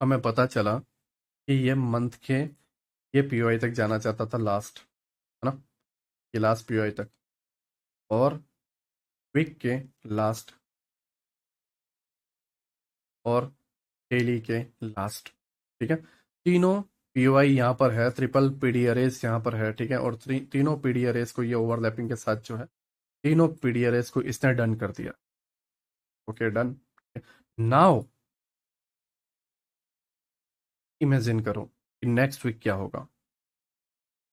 हमें पता चला कि ये मंथ के, ये पीओआई तक जाना चाहता था लास्ट, है ना, ये लास्ट पीओआई तक, और वीक के लास्ट, और डेली के लास्ट, ठीक है। तीनों पीओआई यहाँ पर है, ट्रिपल पीडी अरेज यहाँ पर है, ठीक है, और तीनों पीडी अरेज को ये ओवरलैपिंग के साथ जो है, तीनों पीडी अरेज को इसने डन कर दिया, ओके डन। नाउ इमेजिन करो कि नेक्स्ट वीक क्या होगा,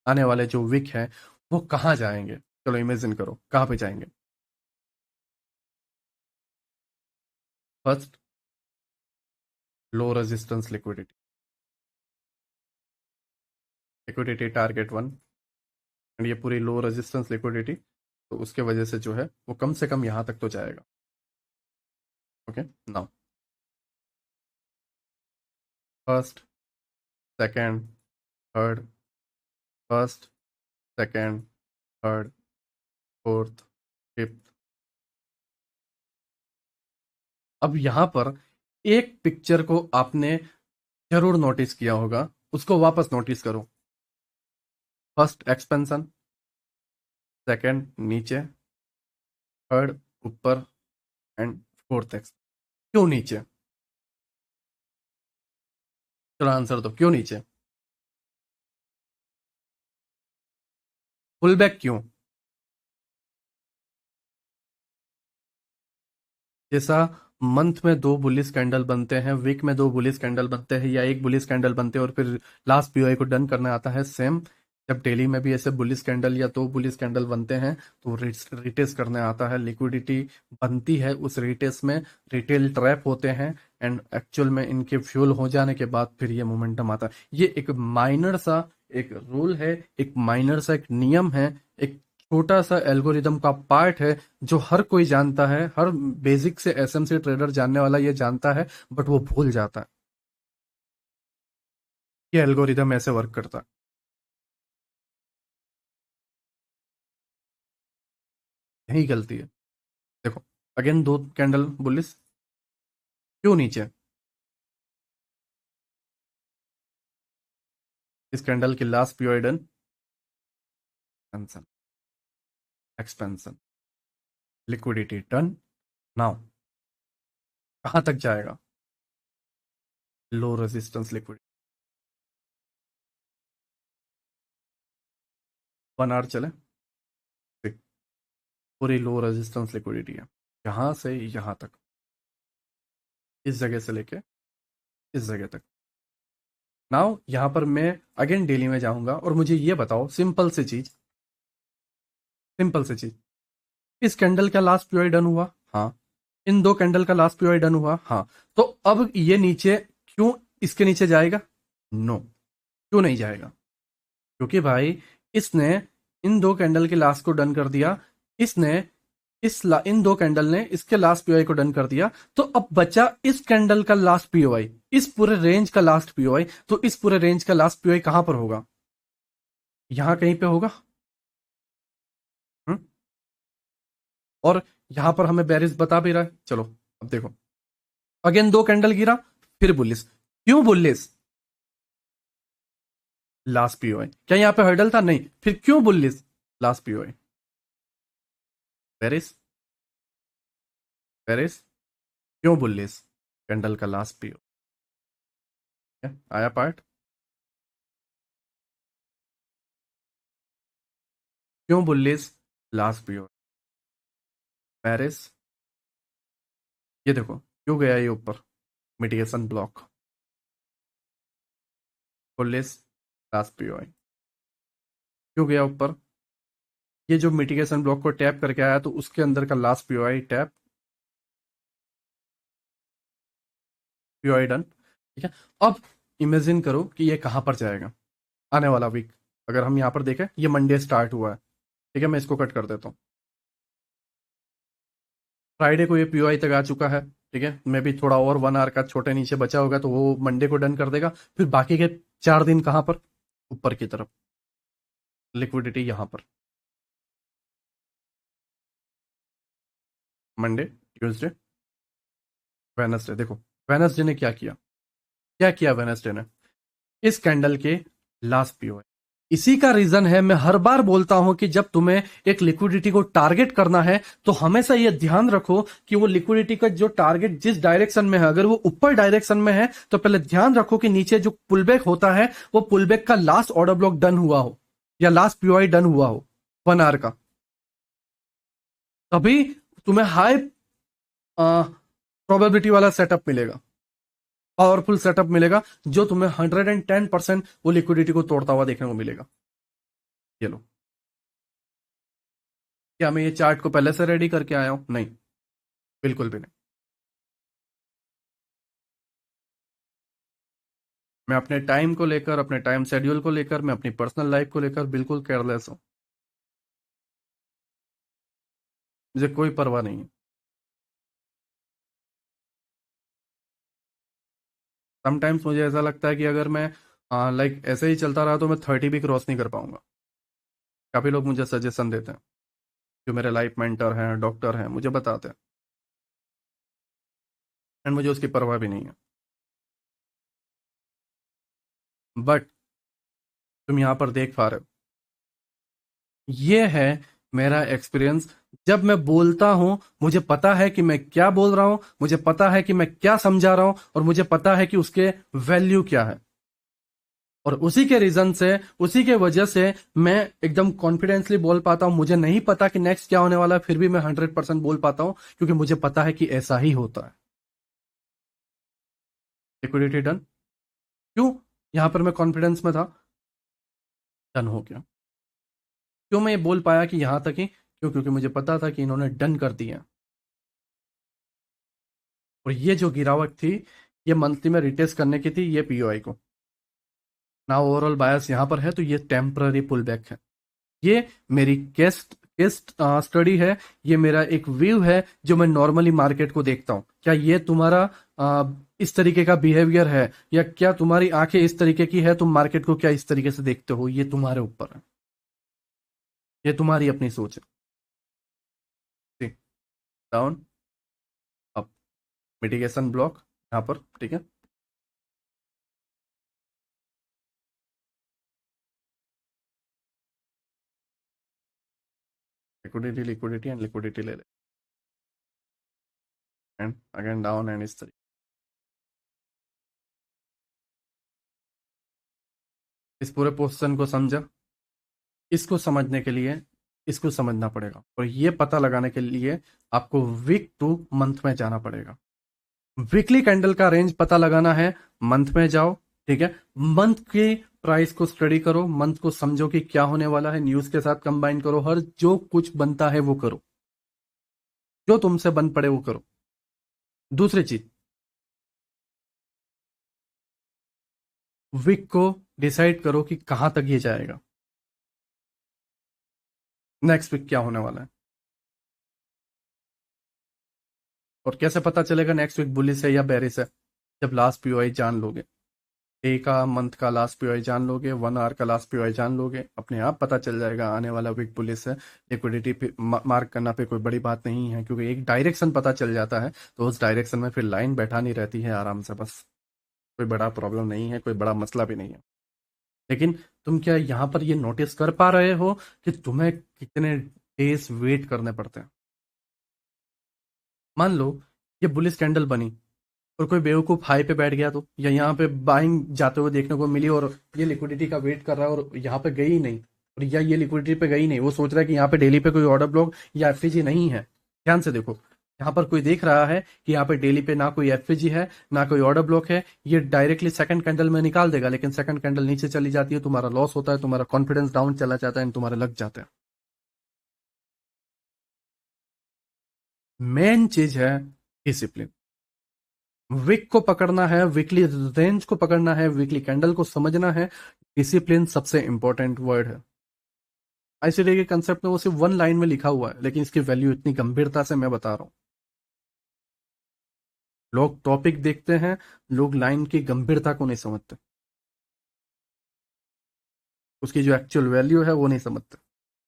आने वाले जो वीक है वो कहाँ जाएंगे। चलो इमेजिन करो कहाँ पे जाएंगे। First, low resistance liquidity, liquidity target 1, and ये पूरी लो रेजिस्टेंस लिक्विडिटी, तो उसके वजह से जो है वो कम से कम यहाँ तक तो जाएगा, okay. Now first, second, third, first, second, third, fourth, fifth. अब यहाँ पर एक पिक्चर को आपने जरूर नोटिस किया होगा, उसको वापस नोटिस करो। फर्स्ट एक्सपेंशन, सेकंड नीचे, थर्ड ऊपर, एंड फोर्थ एक्स। क्यों नीचे? चलो आंसर दो, क्यों नीचे? पुल बैक क्यों? जैसा मंथ में 2 बुलिश कैंडल बनते हैं, वीक में 2 बुलिश कैंडल बनते हैं, या एक बुलिश कैंडल बनते हैं और फिर लास्ट पीओआई को डन करना आता है, सेम जब डेली में भी ऐसे बुलिश कैंडल या 2 बुलिश कैंडल बनते हैं तो रिटेस करने आता है, लिक्विडिटी बनती है उस रिटेस में, रिटेल ट्रैप होते हैं, एंड एक्चुअल में इनके फ्यूल हो जाने के बाद फिर ये मोमेंटम आता है। ये एक माइनर सा एक रूल है, एक माइनर सा एक नियम है, एक छोटा सा एल्गोरिदम का पार्ट है, जो हर कोई जानता है, हर बेसिक से एसएमसी ट्रेडर जानने वाला ये जानता है, बट वो भूल जाता है कि एल्गोरिदम ऐसे वर्क करता है। यही गलती है। देखो, अगेन 2 कैंडल बुलिस, क्यों नीचे? इस कैंडल की last period expansion, expansion, liquidity turn. Now कहां तक जाएगा? Low resistance liquidity. 1 आवर चले, ठीक, पूरी लो रेजिस्टेंस लिक्विडिटी है, यहां से यहां तक, इस जगह से लेके इस जगह तक। नाउ यहां पर मैं अगेन डेली में जाऊंगा और मुझे ये बताओ, सिंपल सी चीज, सिंपल सी चीज, इस कैंडल का लास्ट पीरियड डन हुआ, हाँ। इन 2 कैंडल का लास्ट पीरियड डन हुआ, हाँ। तो अब ये नीचे क्यों, इसके नीचे जाएगा? नो, क्यों नहीं जाएगा? क्योंकि भाई इसने इन 2 कैंडल के लास्ट को डन कर दिया, इसने इन 2 कैंडल ने इसके लास्ट पीओआई को डन कर दिया, तो अब बचा इस कैंडल का लास्ट पीओआई, इस पूरे रेंज का लास्ट पीओआई, तो इस पूरे रेंज का लास्ट पीओआई कहां पर होगा? यहां कहीं पे होगा। हम्म? और यहां पर हमें बेरिस बता भी रहा है। चलो अब देखो, अगेन दो कैंडल गिरा, फिर बुलिस। क्यों बुलिस? Last POI. क्या यहां पे हर्डल था? नहीं। फिर क्यों bullish? Last POI. Berries, berries, क्यों बुलिस? कैंडल का लास्ट पीओ। आया पार्ट? क्यों बुलिस? Last PO. पेरिस, ये देखो क्यों गया ये ऊपर? Mitigation block. Bullish, last PO. क्यों गया ऊपर? ये जो मिटिगेशन ब्लॉक को टैप करके आया, तो उसके अंदर का last POI tap, POI done. ठीक है। अब इमेजिन करो कि ये कहां पर जाएगा आने वाला वीक। अगर हम यहां पर देखें, ये मंडे स्टार्ट हुआ है। ठीक है, मैं इसको कट कर देता हूँ। फ्राइडे को ये पीओआई तक आ चुका है। ठीक है, मे भी थोड़ा और 1 आवर का छोटे नीचे बचा होगा, तो वो मंडे को डन कर देगा। फिर बाकी के 4 दिन कहां पर? ऊपर की तरफ। लिक्विडिटी यहां पर। Monday, Tuesday, Wednesday. देखो वेनसडे ने क्या किया, क्या किया वेनसडे ने? इस कैंडल के लास्ट पीओ है। इसी का रीजन है, मैं हर बार बोलता हूं कि जब तुम्हें एक लिक्विडिटी को टारगेट करना है, तो हमेशा यह ध्यान रखो कि वो लिक्विडिटी का जो टारगेट जिस डायरेक्शन में है, अगर वो ऊपर डायरेक्शन में है, तो पहले ध्यान रखो कि नीचे जो पुलबैक होता है, वो पुलबैक का लास्ट ऑर्डर ब्लॉक डन हुआ हो, या लास्ट पीओआई डन हुआ हो 1 आवर का। तभी तुम्हें हाई प्रोबेबिलिटी वाला सेटअप मिलेगा, पावरफुल सेटअप मिलेगा, जो तुम्हें 110% वो लिक्विडिटी को तोड़ता हुआ देखने को मिलेगा। ये लो। क्या मैं ये चार्ट को पहले से रेडी करके आया हूं? नहीं, बिल्कुल भी नहीं। मैं अपने टाइम को लेकर, अपने टाइम शेड्यूल को लेकर, मैं अपनी पर्सनल लाइफ को लेकर बिल्कुल केयरलेस हूं। मुझे कोई परवाह नहीं है। समटाइम्स मुझे ऐसा लगता है कि अगर मैं लाइक ऐसे ही चलता रहा, तो मैं 30 भी क्रॉस नहीं कर पाऊंगा। काफी लोग मुझे सजेशन देते हैं, जो मेरे लाइफ मेंटर हैं, डॉक्टर हैं, मुझे बताते हैं। एंड मुझे उसकी परवाह भी नहीं है। बट तुम यहां पर देख पा रहे हो, ये है मेरा एक्सपीरियंस। जब मैं बोलता हूं, मुझे पता है कि मैं क्या बोल रहा हूं, मुझे पता है कि मैं क्या समझा रहा हूं, और मुझे पता है कि उसके वैल्यू क्या है। और उसी के रीजन से, उसी के वजह से मैं एकदम कॉन्फिडेंसली बोल पाता हूं। मुझे नहीं पता कि नेक्स्ट क्या होने वाला है, फिर भी मैं 100% बोल पाता हूं, क्योंकि मुझे पता है कि ऐसा ही होता है। Liquidity done. क्यों यहां पर मैं कॉन्फिडेंस में था? डन हो गया। क्यों मैं ये बोल पाया कि यहां तक ही? क्यों? क्योंकि मुझे पता था कि इन्होंने डन कर दिया। और ये जो गिरावट थी, ये मंथली में रिटेस्ट करने की थी ये पीओआई को। ना ओवरऑल बायस यहां पर है, तो ये टेम्पररी पुल बैक है। ये मेरी केस केस स्टडी है। ये मेरा एक व्यू है, जो मैं नॉर्मली मार्केट को देखता हूं। क्या ये तुम्हारा इस तरीके का बिहेवियर है, या क्या तुम्हारी आंखें इस तरीके की है, तुम मार्केट को क्या इस तरीके से देखते हो? ये तुम्हारे ऊपर है, ये तुम्हारी अपनी सोच है। डाउन, अप, मिटिगेशन ब्लॉक यहाँ पर। ठीक है, लिक्विडिटी, लिक्विडिटी एंड लिक्विडिटी ले ले, एंड अगेन डाउन, एंड इस तरीके। इस पूरे पोस्टन को समझा? इसको समझने के लिए इसको समझना पड़ेगा, और ये पता लगाने के लिए आपको वीक टू मंथ में जाना पड़ेगा। वीकली कैंडल का रेंज पता लगाना है, मंथ में जाओ। ठीक है, मंथ की प्राइस को स्टडी करो, मंथ को समझो कि क्या होने वाला है, न्यूज के साथ कंबाइन करो, हर जो कुछ बनता है वो करो, जो तुमसे बन पड़े वो करो। दूसरी चीज, वीक को डिसाइड करो कि कहां तक ये जाएगा, नेक्स्ट वीक क्या होने वाला है। और कैसे पता चलेगा नेक्स्ट वीक बुलिश है या बेरिश है? जब लास्ट पीओआई जान लोगे, डे का, मंथ का लास्ट पीओआई जान लोगे, 1 आवर का लास्ट पीओआई जान लोगे, अपने आप पता चल जाएगा आने वाला वीक पुलिस है। लिक्विडिटी पे मार्क करना पे कोई बड़ी बात नहीं है, क्योंकि एक डायरेक्शन पता चल जाता है तो उस डायरेक्शन में फिर लाइन बैठानी रहती है आराम से, बस। कोई बड़ा प्रॉब्लम नहीं है, कोई बड़ा मसला भी नहीं है। लेकिन तुम क्या यहाँ पर ये नोटिस कर पा रहे हो कि तुम्हें कितने डेज वेट करने पड़ते हैं? मान लो ये बुलिस कैंडल बनी और कोई बेवकूफ हाई पे बैठ गया, तो या यहाँ पे बाइंग जाते हुए देखने को मिली और ये लिक्विडिटी का वेट कर रहा है और यहाँ पे गई नहीं, और या ये लिक्विडिटी पे गई नहीं, वो सोच रहा है कि यहाँ पे डेली पे कोई ऑर्डर ब्लॉक या एफपीजी नहीं है। ध्यान से देखो, यहाँ पर कोई देख रहा है कि यहाँ पे डेली पे ना कोई एफपीजी है ना कोई ऑर्डर ब्लॉक है, ये डायरेक्टली सेकंड कैंडल में निकाल देगा, लेकिन सेकंड कैंडल नीचे चली जाती है, तुम्हारा लॉस होता है, तुम्हारा कॉन्फिडेंस डाउन चला जाता है, तुम्हारे लग जाते हैं। मेन चीज है डिसिप्लिन। विक को पकड़ना है, वीकली रेंज को पकड़ना है, वीकली कैंडल को समझना है। डिसिप्लिन सबसे इंपॉर्टेंट वर्ड है। आईसीडी के कंसेप्ट में वो सिर्फ 1 लाइन में लिखा हुआ है, लेकिन इसकी वैल्यू इतनी गंभीरता से मैं बता रहा हूं। लोग टॉपिक देखते हैं, लोग लाइन की गंभीरता को नहीं समझते, उसकी जो एक्चुअल वैल्यू है वो नहीं समझते।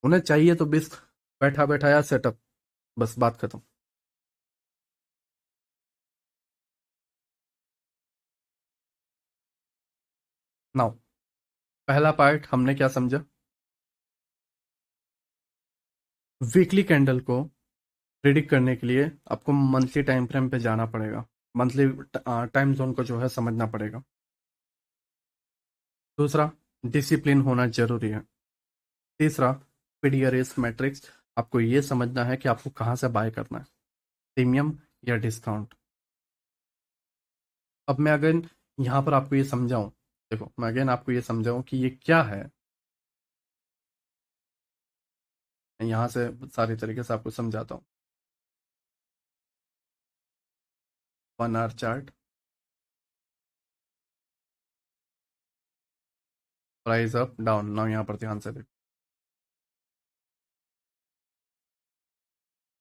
उन्हें चाहिए तो बस बैठा बैठाया सेटअप, बस बात खत्म। नाउ, पहला पार्ट हमने क्या समझा? वीकली कैंडल को प्रिडिक्ट करने के लिए आपको मंथली टाइम फ्रेम पे जाना पड़ेगा, मंथली टाइम जोन को जो है समझना पड़ेगा। दूसरा, डिसिप्लिन होना जरूरी है। तीसरा, पीडीआरएस मैट्रिक्स, आपको ये समझना है कि आपको कहाँ से बाय करना है, प्रीमियम या डिस्काउंट। अब मैं अगर यहाँ पर आपको ये समझाऊं, देखो मैं अगेन आपको ये समझाऊं कि ये क्या है, मैं यहाँ से सारी तरीके से आपको समझाता हूँ। 1 our chart, price up down, ना यहाँ पर ध्यान से देखो,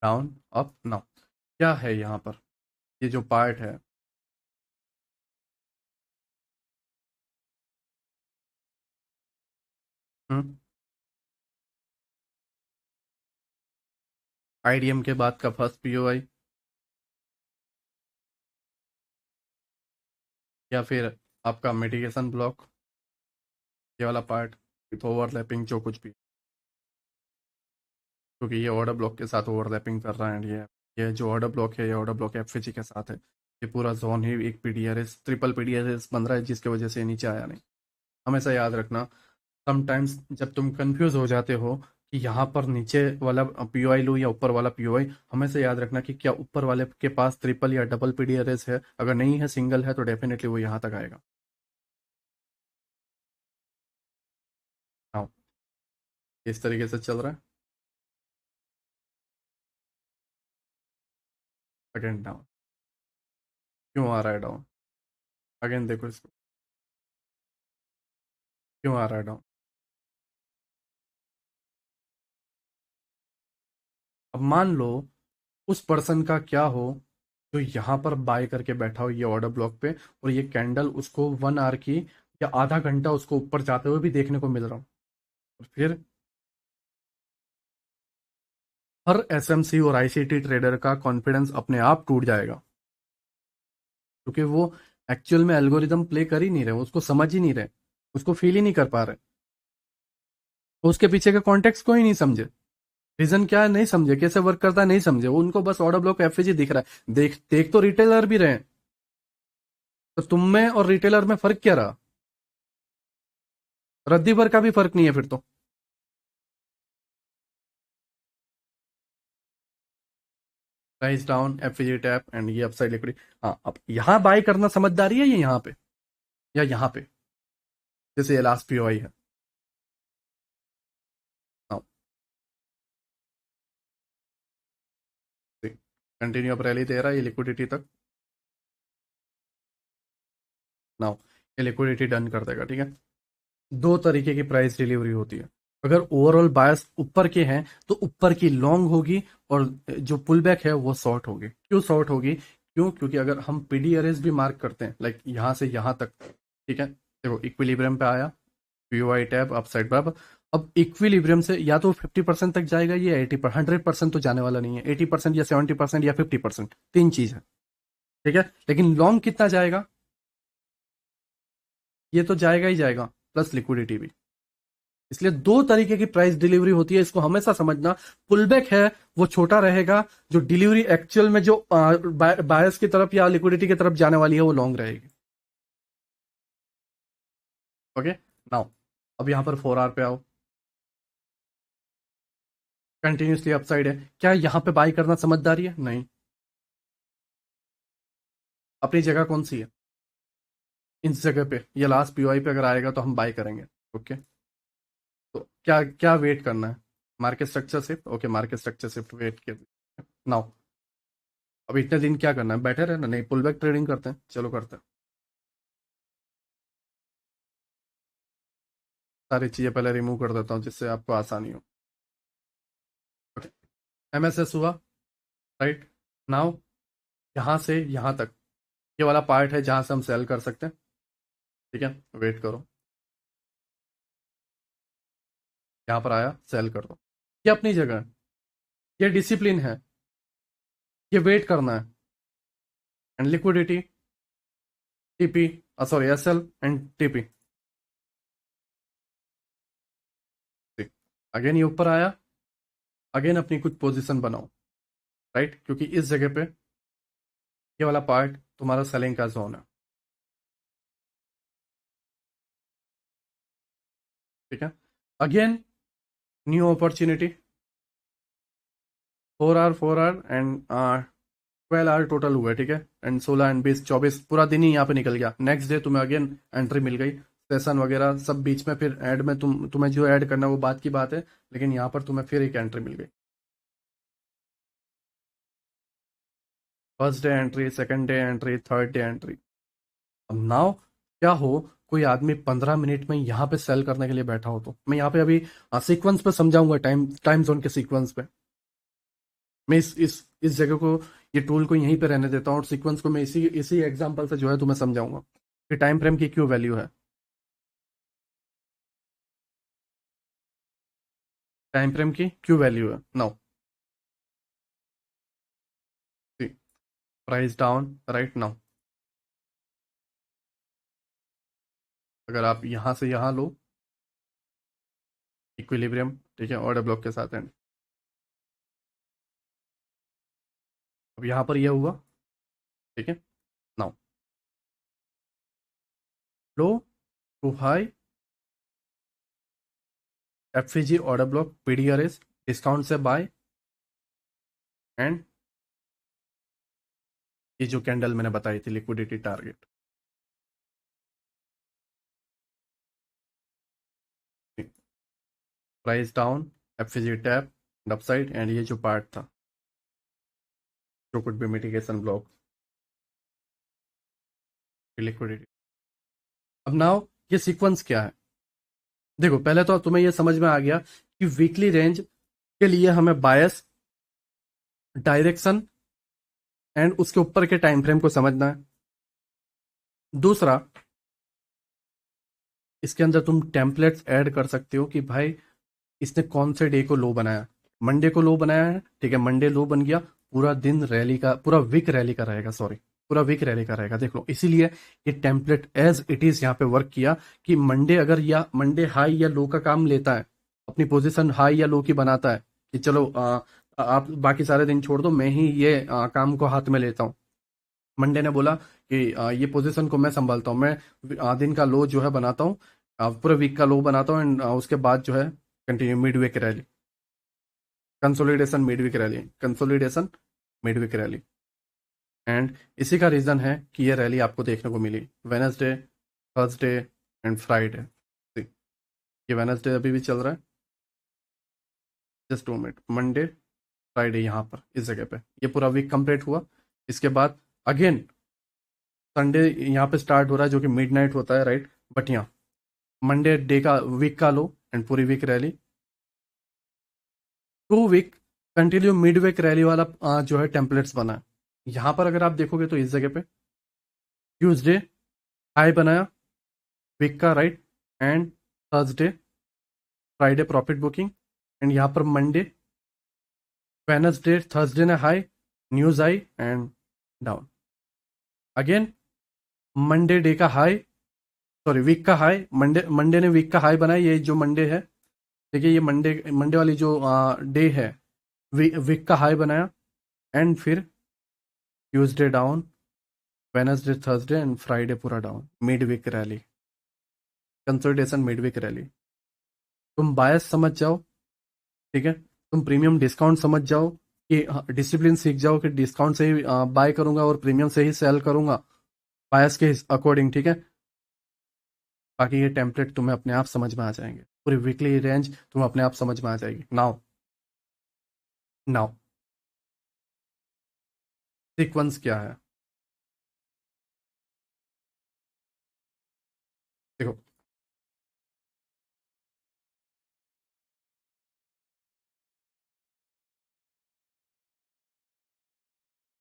डाउन अप नाउ, क्या है यहाँ पर ये जो पार्ट है? आईडीएम के बाद का फर्स्ट पीओआई, या फिर आपका मिटिगेशन ब्लॉक, ये वाला पार्ट विथ ओवरलैपिंग जो कुछ भी, क्योंकि ये ऑर्डर ब्लॉक के साथ ओवरलैपिंग कर रहा है। ये जो ऑर्डर ब्लॉक है, ये ऑर्डर ब्लॉक एफएजी के साथ है। ये पूरा जोन ही एक पीडीआरएस, ट्रिपल पीडीआरएस बन रहा है, जिसकी वजह से ये नीचे आया नहीं। हमेशा याद रखना, समटाइम्स जब तुम कंफ्यूज हो जाते हो कि यहाँ पर नीचे वाला पीओआई लो या ऊपर वाला पीओआई, हमेशा याद रखना कि क्या ऊपर वाले के पास ट्रिपल या डबल पीडीआरएस है। अगर नहीं है, सिंगल है, तो डेफिनेटली वो यहाँ तक आएगा। हाँ, इस तरीके से चल रहा है। अगेन डाउन, क्यों आ रहा है डाउन? अगेन देखो इसको, क्यों आ रहा है डाउन? अब मान लो उस पर्सन का क्या हो जो यहाँ पर बाय करके बैठा हो ये ऑर्डर ब्लॉक पे, और ये कैंडल उसको 1 आवर की या आधा घंटा उसको ऊपर जाते हुए भी देखने को मिल रहा हो, और फिर हर एसएमसी और आईसीटी ट्रेडर का कॉन्फिडेंस अपने आप टूट जाएगा, क्योंकि वो एक्चुअल में एल्गोरिदम प्ले कर ही नहीं रहे, उसको समझ ही नहीं रहे, उसको फील ही नहीं कर पा रहे, तो उसके पीछे का कॉन्टेक्स्ट को ही नहीं समझे, रीजन क्या है नहीं समझे, कैसे वर्क करता है नहीं समझे, वो उनको बस ऑर्डर ब्लॉक एफएजी दिख रहा है। देख देख तो रिटेलर भी रहे हैं, तो तुम में और रिटेलर में फर्क क्या रहा? रद्दी भर का भी फर्क नहीं है फिर तो। प्राइस डाउन, एफएजी टैप एंड ये अपसाइड लिक्विडिटी। हाँ, अब यहाँ बाय करना समझदारी है, ये यहाँ पे या यहाँ पे, जैसे ये लास्ट पीओआई है। हाँ, कंटिन्यू अप रैली दे रहा है ये लिक्विडिटी तक। नाउ ये लिक्विडिटी डन कर देगा, ठीक है। दो तरीके की प्राइस डिलीवरी होती है। अगर ओवरऑल बायस ऊपर के हैं तो ऊपर की लॉन्ग होगी, और जो पुल बैक है वो शॉर्ट होगी। क्यों शॉर्ट होगी? क्यों? क्योंकि अगर हम पीडी एरेज भी मार्क करते हैं लाइक यहाँ से यहाँ तक, ठीक है, देखो इक्विलिब्रियम पे आया, पीओआई टैब अपसाइड बराबर। अब इक्विलिब्रियम से या तो 50% तक जाएगा, या 80%, 100% तो जाने वाला नहीं है, 80% या 70% या 50%, तीन चीज है, ठीक है। लेकिन लॉन्ग कितना जाएगा? ये तो जाएगा ही जाएगा, प्लस लिक्विडिटी भी। इसलिए दो तरीके की प्राइस डिलीवरी होती है, इसको हमेशा समझना। पुलबैक है वो छोटा रहेगा, जो डिलीवरी एक्चुअल में जो बायर्स की तरफ या लिक्विडिटी की तरफ जाने वाली है वो लॉन्ग रहेगी। ओके, नाउ अब यहां पर 4 आवर पे आओ, कंटिन्यूसली अपसाइड है, क्या यहां पे बाई करना समझदारी है? नहीं। अपनी जगह कौन सी है? इस जगह पे, ये लास्ट पीओआई पे अगर आएगा तो हम बाई करेंगे। ओके, तो क्या क्या वेट करना है? Market structure shift, okay, market structure shift wait के नाउ। अब इतने दिन क्या करना है? बैठे रहना? नहीं, पुल बैक ट्रेडिंग करते हैं, चलो करते हैं। सारी चीजें पहले रिमूव कर देता हूँ जिससे आपको आसानी हो। ओके, एमएसएस हुआ, राइट। नाउ यहाँ से यहाँ तक ये वाला पार्ट है जहां से हम सेल कर सकते हैं, ठीक है। वेट करो, यहाँ पर आया, सेल कर दो। ये अपनी जगह है, ये डिसिप्लिन है, ये वेट करना है। And liquidity, TP, sorry, SL and TP. Again ये ऊपर आया, अगेन अपनी कुछ पोजीशन बनाओ, राइट, क्योंकि इस जगह पे ये वाला पार्ट तुम्हारा सेलिंग का जोन है, ठीक है। Again new opportunity, 4 hour 4 hour and 12 hour total हुआ, ठीक है। एंड 16 एंड 20 24 पूरा दिन ही यहाँ पे निकल गया। नेक्स्ट डे तुम्हें अगेन एंट्री मिल गई, सेशन वगैरह सब बीच में, फिर ऐड में तुम्हें जो ऐड करना है वो बात की बात है, लेकिन यहाँ पर तुम्हें फिर एक एंट्री मिल गई। First day entry, second day entry, third day entry. अब नाउ क्या हो, कोई आदमी 15 मिनट में यहाँ पे सेल करने के लिए बैठा हो, तो मैं यहाँ पे अभी सीक्वेंस पे समझाऊंगा, टाइम टाइम जोन के सीक्वेंस पे। मैं इस जगह को, ये टूल को यहीं पे रहने देता हूँ, और सीक्वेंस को मैं इसी इसी एग्जांपल से जो है तुम्हें समझाऊंगा कि टाइम फ्रेम की क्यों वैल्यू है। टाइम फ्रेम की क्यों वैल्यू है? Now price down, right. Now अगर आप यहां से यहां लो, इक्विलिब्रियम, ठीक है, ऑर्डर ब्लॉक के साथ एंड। अब यहां पर यह हुआ, ठीक है। Now low to high, FCG order block, PDRS, discount से बाय, एंड ये जो कैंडल मैंने बताई थी liquidity target, price down, FCG tap, upside, and ये जो पार्ट था जो could be mitigation block, liquidity. अब नाउ ये सीक्वेंस क्या है? देखो, पहले तो तुम्हें ये समझ में आ गया कि वीकली रेंज के लिए हमें बायस, डायरेक्शन एंड उसके ऊपर के टाइम फ्रेम को समझना है। दूसरा, इसके अंदर तुम टेम्पलेट्स ऐड कर सकते हो कि भाई इसने कौन से डे को लो बनाया। मंडे को लो बनाया है, ठीक है, मंडे लो बन गया, पूरा दिन रैली का, पूरा वीक रैली का रहेगा, सॉरी, पूरा वीक रैली का रहेगा, देख लो। इसीलिए ये टेम्पलेट एज इट इज यहाँ पे वर्क किया कि मंडे अगर, या मंडे हाई या लो का काम लेता है, अपनी पोजीशन हाई या लो की बनाता है कि चलो आप बाकी सारे दिन छोड़ दो, मैं ही ये काम को हाथ में लेता हूँ। मंडे ने बोला कि ये पोजीशन को मैं संभालता हूँ, मैं दिन का लो जो है बनाता हूँ, पूरे वीक का लो बनाता हूँ, एंड उसके बाद जो है continue mid week rally, consolidation mid week rally, consolidation mid week rally. And इसी का रीजन है कि ये रैली आपको देखने को मिली वेनसडे, थर्सडे एंड फ्राइडे। ये वेनसडे अभी भी चल रहा है, जस्ट 2 मिनट, मंडे फ्राइडे यहाँ पर इस जगह पे ये पूरा वीक कंप्लीट हुआ। इसके बाद अगेन संडे यहाँ पे स्टार्ट हो रहा है जो कि मिडनाइट होता है, राइट। बट यहाँ मंडे डे का, वीक का लो, एंड पूरी week rally, 2 week continue mid week rally वाला जो है टेम्पलेट्स बना है। यहां पर अगर आप देखोगे तो इस जगह पे ट्यूसडे हाई बनाया वीक का, right, and Thursday Friday profit booking, and यहाँ पर मंडे वेनसडे थर्सडे ने high news I and down again. Monday day का हाई, सॉरी वीक का हाई, मंडे मंडे ने वीक का हाई बनाया, ये जो मंडे है, देखिए ये मंडे मंडे वाली जो डे है, वीक का हाई बनाया, एंड फिर Tuesday down, Wednesday Thursday and Friday पूरा down, mid week rally, consolidation mid week rally. तुम बायस समझ जाओ, ठीक है, तुम प्रीमियम डिस्काउंट समझ जाओ कि डिसिप्लिन सीख जाओ कि डिस्काउंट से ही बाय करूंगा और प्रीमियम से ही सेल करूंगा बायस के अकॉर्डिंग, ठीक है। बाकी ये टेम्पलेट तुम्हें अपने आप समझ में आ जाएंगे, पूरी वीकली रेंज तुम्हें अपने आप समझ में आ जाएगी। नाउ नाउ सीक्वेंस क्या है, देखो,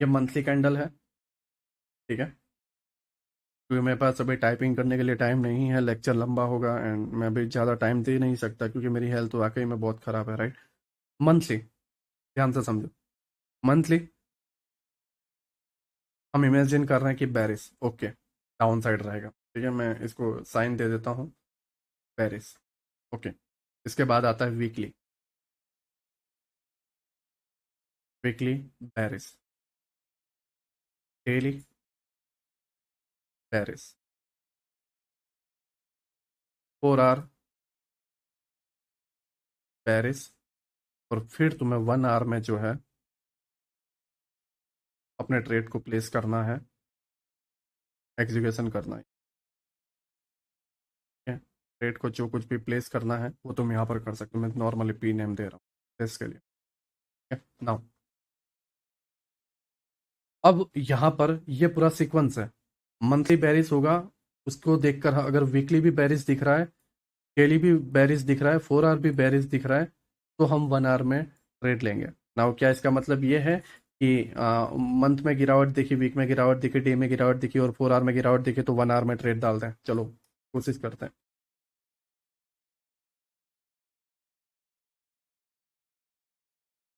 ये मंथली कैंडल है, ठीक है, क्योंकि मेरे पास अभी टाइपिंग करने के लिए टाइम नहीं है, लेक्चर लंबा होगा एंड मैं भी ज़्यादा टाइम दे नहीं सकता क्योंकि मेरी हेल्थ तो वाकई में बहुत ख़राब है, राइट। मंथली, ध्यान से समझो, मंथली हम इमेजिन कर रहे हैं कि बैरिस ओके डाउन साइड रहेगा, ठीक है, मैं इसको साइन दे देता हूँ बैरिस, ओके। इसके बाद आता है वीकली, वीकली बैरिस, डेली बैरिस, 4 आवर बैरिस, और फिर तुम्हें 1 आवर में जो है अपने ट्रेड को प्लेस करना है, एग्जीक्यूशन करना है, ठीक है। ट्रेड को जो कुछ भी प्लेस करना है वो तुम यहाँ पर कर सकते हो, मैं नॉर्मली पी नेम दे रहा हूँ इसके लिए, ठीक है। नाउ अब यहाँ पर ये पूरा सीक्वेंस है, मंथली बैरिस होगा, उसको देखकर अगर वीकली भी बैरिस दिख रहा है, डेली भी बैरिस दिख रहा है, 4 आवर भी बैरिस दिख रहा है, तो हम 1 आवर में ट्रेड लेंगे। नाउ क्या इसका मतलब ये है कि मंथ में गिरावट दिखी, वीक में गिरावट दिखी, डे में गिरावट दिखी और 4 आवर में गिरावट दिखी तो 1 आवर में ट्रेड डालते हैं, चलो कोशिश करते हैं।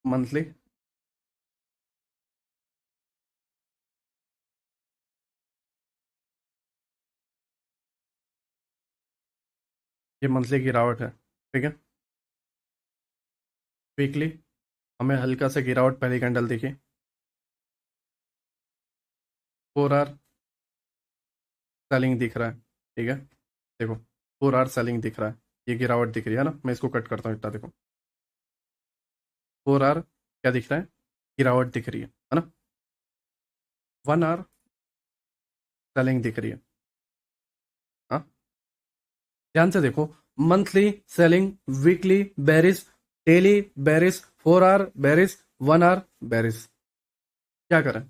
मंथली, ये मंथली गिरावट है, ठीक है। वीकली हमें हल्का सा गिरावट पहली कैंडल दिखी, 4 आवर सेलिंग दिख रहा है, ठीक है, देखो 4 आवर सेलिंग दिख रहा है, ये गिरावट दिख रही है ना, मैं इसको कट करता हूँ इतना, देखो 4 आवर क्या दिख रहा है, गिरावट दिख रही है ना, 1 आवर सेलिंग दिख रही है, हाँ, ध्यान से देखो, monthly selling, weekly bearish, daily bearish, 4 hour bearish, 1 hour bearish, क्या करें,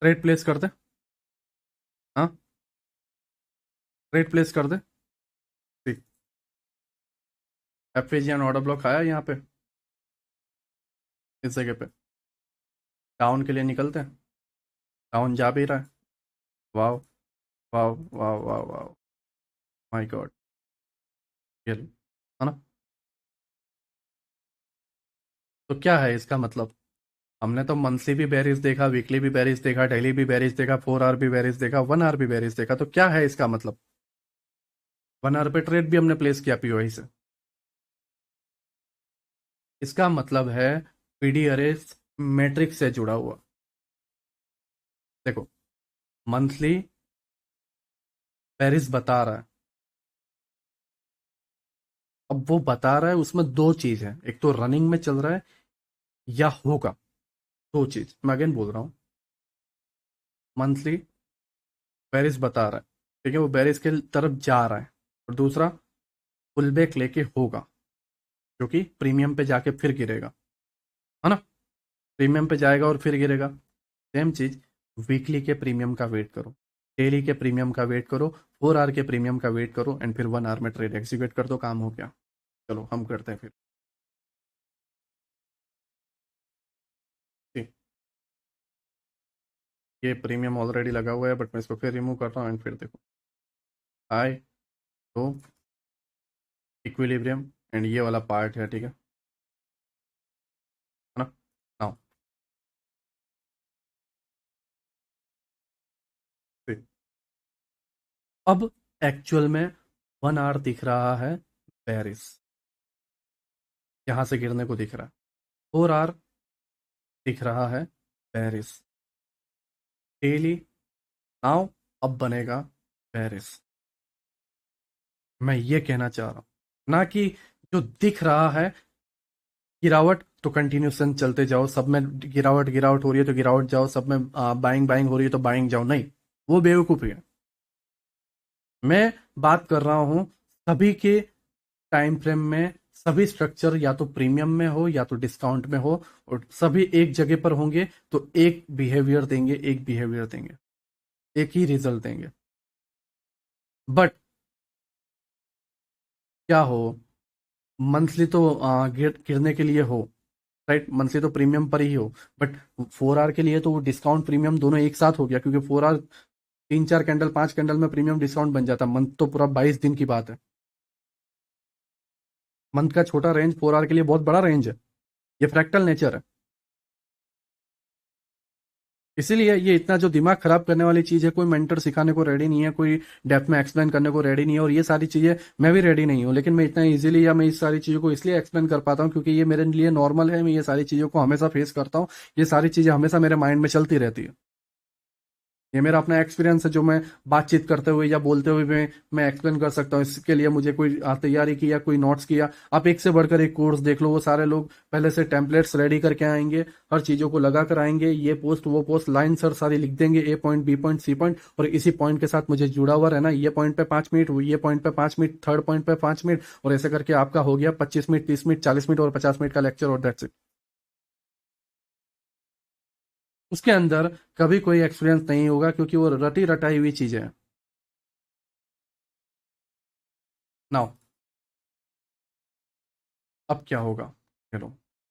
ट्रेड प्लेस कर दे, हाँ, ट्रेड प्लेस कर दे, ठीक। एफएजीएन ऑर्डर ब्लॉक आया यहाँ पे, इस जगह पे डाउन के लिए निकलते हैं, डाउन जा भी रहा है, वाव वाव वाव वाव वाव, माय गॉड, ये लो, है ना। तो क्या है इसका मतलब, हमने तो मंथली भी बेरिस देखा, वीकली भी बेरिस देखा, डेली भी बेरिस देखा, 4 आवर भी बेरिस देखा, 1 आवर भी बेरिस देखा, तो क्या है इसका मतलब, 1 आवर पे ट्रेड भी हमने प्लेस किया पीओआई से, इसका मतलब है पीडी अरे मैट्रिक्स से जुड़ा हुआ, देखो मंथली पेरिस बता रहा है, अब वो बता रहा है उसमें दो चीज है, एक तो रनिंग में चल रहा है या होगा, दो चीज मैं अगेन बोल रहा हूँ, मंथली पेरिस बता रहा है, ठीक है, वो पेरिस के तरफ जा रहा है, और दूसरा पुल बैक लेके होगा, जो कि प्रीमियम पे जाके फिर गिरेगा, है ना, प्रीमियम पे जाएगा और फिर गिरेगा, सेम चीज वीकली के प्रीमियम का वेट करो, डेली के प्रीमियम का वेट करो, 4 आवर के प्रीमियम का वेट करो, एंड फिर 1 आवर में ट्रेड एग्जीक्यूट कर दो, काम हो गया। चलो हम करते हैं फिर। ये प्रीमियम ऑलरेडी लगा हुआ है, बट मैं इसको फिर रिमूव कर रहा हूँ एंड फिर देखो आई तो इक्विलिब्रियम एंड ये वाला पार्ट है, ठीक है ना। नाउ अब एक्चुअल में 1 आवर दिख रहा है पेरिस, यहां से गिरने को दिख रहा है। 4 आवर दिख रहा है पेरिस डेली। नाउ अब बनेगा पेरिस। मैं ये कहना चाह रहा हूं ना कि जो दिख रहा है गिरावट तो कंटिन्यूसन चलते जाओ, सब में गिरावट गिरावट हो रही है तो गिरावट जाओ, सब में बाइंग बाइंग हो रही है तो बाइंग जाओ, नहीं, वो बेवकूफ़ी है। मैं बात कर रहा हूं सभी के टाइम फ्रेम में, सभी स्ट्रक्चर या तो प्रीमियम में हो या तो डिस्काउंट में हो, और सभी एक जगह पर होंगे तो एक बिहेवियर देंगे, एक बिहेवियर देंगे, एक ही रिजल्ट देंगे। बट क्या हो, मंथली तो गिरने के लिए हो, राइट, मंथली तो प्रीमियम पर ही हो, बट 4 आवर के लिए तो वो डिस्काउंट प्रीमियम दोनों एक साथ हो गया, क्योंकि 4 आवर 3 4 कैंडल 5 कैंडल में प्रीमियम डिस्काउंट बन जाता, मंथ तो पूरा 22 दिन की बात है। मंथ का छोटा रेंज 4 आवर के लिए बहुत बड़ा रेंज है, ये फ्रैक्टल नेचर है। इसीलिए ये इतना जो दिमाग खराब करने वाली चीज है, कोई मेंटर सिखाने को रेडी नहीं है, कोई डेप्थ में एक्सप्लेन करने को रेडी नहीं है, और ये सारी चीजें मैं भी रेडी नहीं हूँ, लेकिन मैं इतना इजीली या मैं इस सारी चीजों को इसलिए एक्सप्लेन कर पाता हूँ क्योंकि ये मेरे लिए नॉर्मल है, मैं ये सारी चीजों को हमेशा फेस करता हूँ, ये सारी चीजें हमेशा मेरे माइंड में चलती रहती है। ये मेरा अपना एक्सपीरियंस है जो मैं बातचीत करते हुए या बोलते हुए मैं एक्सप्लेन कर सकता हूँ। इसके लिए मुझे कोई तैयारी की या कोई नोट्स किया, आप एक से बढ़कर एक कोर्स देख लो, वो सारे लोग पहले से टेम्पलेट्स रेडी करके आएंगे, हर चीज़ों को लगा कर आएंगे, ये पोस्ट वो पोस्ट लाइन सर सारी लिख देंगे, A point B point C point, और इसी पॉइंट के साथ मुझे जुड़ा हुआ रहना, ये पॉइंट पे 5 मिनट, ये पॉइंट पे 5 मिनट, थर्ड पॉइंट पे 5 मिनट, और ऐसे करके आपका हो गया 25 मिनट 30 मिनट 40 मिनट और 50 मिनट का लेक्चर, और दैट्स इट। उसके अंदर कभी कोई एक्सपीरियंस नहीं होगा क्योंकि वो रटी रटाई हुई चीजें हैं। नाउ अब क्या होगा, चलो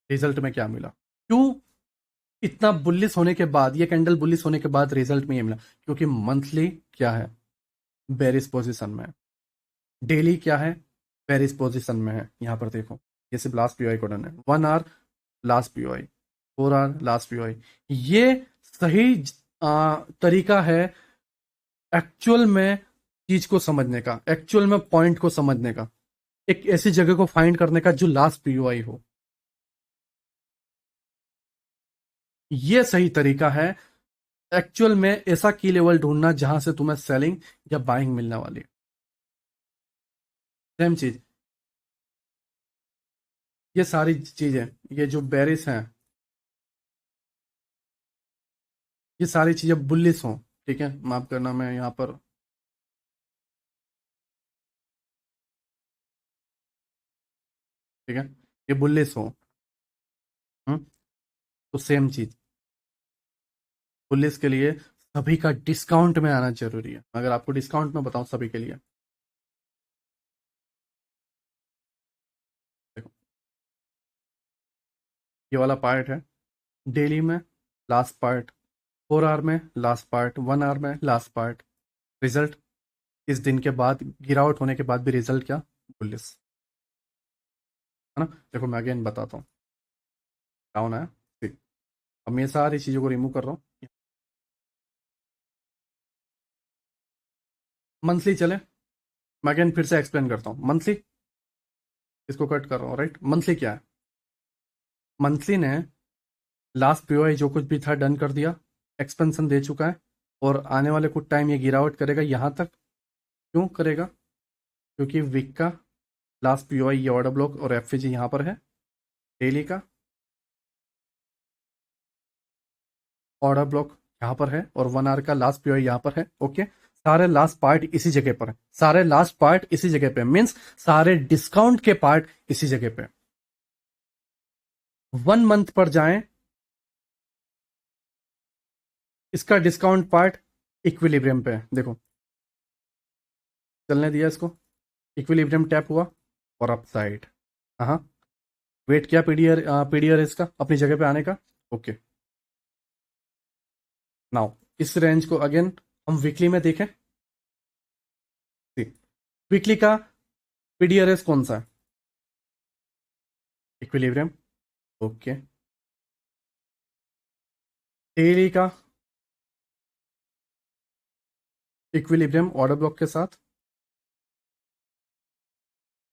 रिजल्ट में क्या मिला, क्यों इतना बुलिस होने के बाद, ये कैंडल बुलिस होने के बाद रिजल्ट में ये मिला, क्योंकि मंथली क्या है, बेरिस पोजीशन में है, डेली क्या है, बेरिस पोजीशन में है। यहां पर देखो, ये सिर्फ लास्ट पीओआई को डन है, 1 hour last POI, 4 hour last POI. ये सही तरीका है एक्चुअल में चीज को समझने का, एक्चुअल में पॉइंट को समझने का, एक ऐसी जगह को फाइंड करने का जो लास्ट पीओआई हो। ये सही तरीका है एक्चुअल में ऐसा की लेवल ढूंढना जहां से तुम्हें सेलिंग या बाइंग मिलने वाली है। सेम चीज, ये सारी चीजें, ये जो बेरिस हैं, ये सारी चीजें बुलिस हों, ठीक है, माफ करना मैं यहाँ पर, ठीक है, ये बुलिस हो, तो सेम चीज, बुलिस के लिए सभी का डिस्काउंट में आना जरूरी है। अगर आपको डिस्काउंट में बताऊं सभी के लिए, देखो ये वाला पार्ट है डेली में लास्ट पार्ट, 4 आवर में लास्ट पार्ट, 1 आवर में लास्ट पार्ट, रिजल्ट इस दिन के बाद गिरावट होने के बाद भी रिजल्ट क्या, बुलिस, है ना। देखो मैं अगेन बताता हूँ, डाउन है, ठीक। अब मैं ये सारी चीज़ों को रिमूव कर रहा हूँ, मंथली चले, मैं अगेन फिर से एक्सप्लेन करता हूँ, मंथली इसको कट कर रहा हूँ, राइट। मंथली क्या है, मंथली ने लास्ट पीओआई जो कुछ भी था डन कर दिया, एक्सपेंशन दे चुका है, और आने वाले कुछ टाइम ये गिरावट करेगा यहाँ तक। क्यों करेगा, क्योंकि वीक का लास्ट पीओआई ये ऑर्डर ब्लॉक और एफजी यहाँ पर है, डेली का ऑर्डर ब्लॉक यहाँ पर है, और 1 आवर का लास्ट पीओआई यहाँ पर है, ओके। सारे लास्ट पार्ट इसी जगह पर है, सारे लास्ट पार्ट इसी जगह पे, मीन्स सारे डिस्काउंट के पार्ट इसी जगह पे। 1 मंथ पर जाएं, इसका डिस्काउंट पार्ट इक्विलिब्रियम पे है, देखो चलने दिया इसको, इक्विलिब्रियम टैप हुआ और अप साइड, हाँ, वेट किया पीडीआर, पीडीआर इसका अपनी जगह पे आने का, ओके। नाउ इस रेंज को अगेन हम वीकली में देखें। वीकली का पीडीआरएस कौन सा है? इक्विलिब्रियम। ओके। डेली का इक्विलिब्रियम ऑर्डर ब्लॉक के साथ।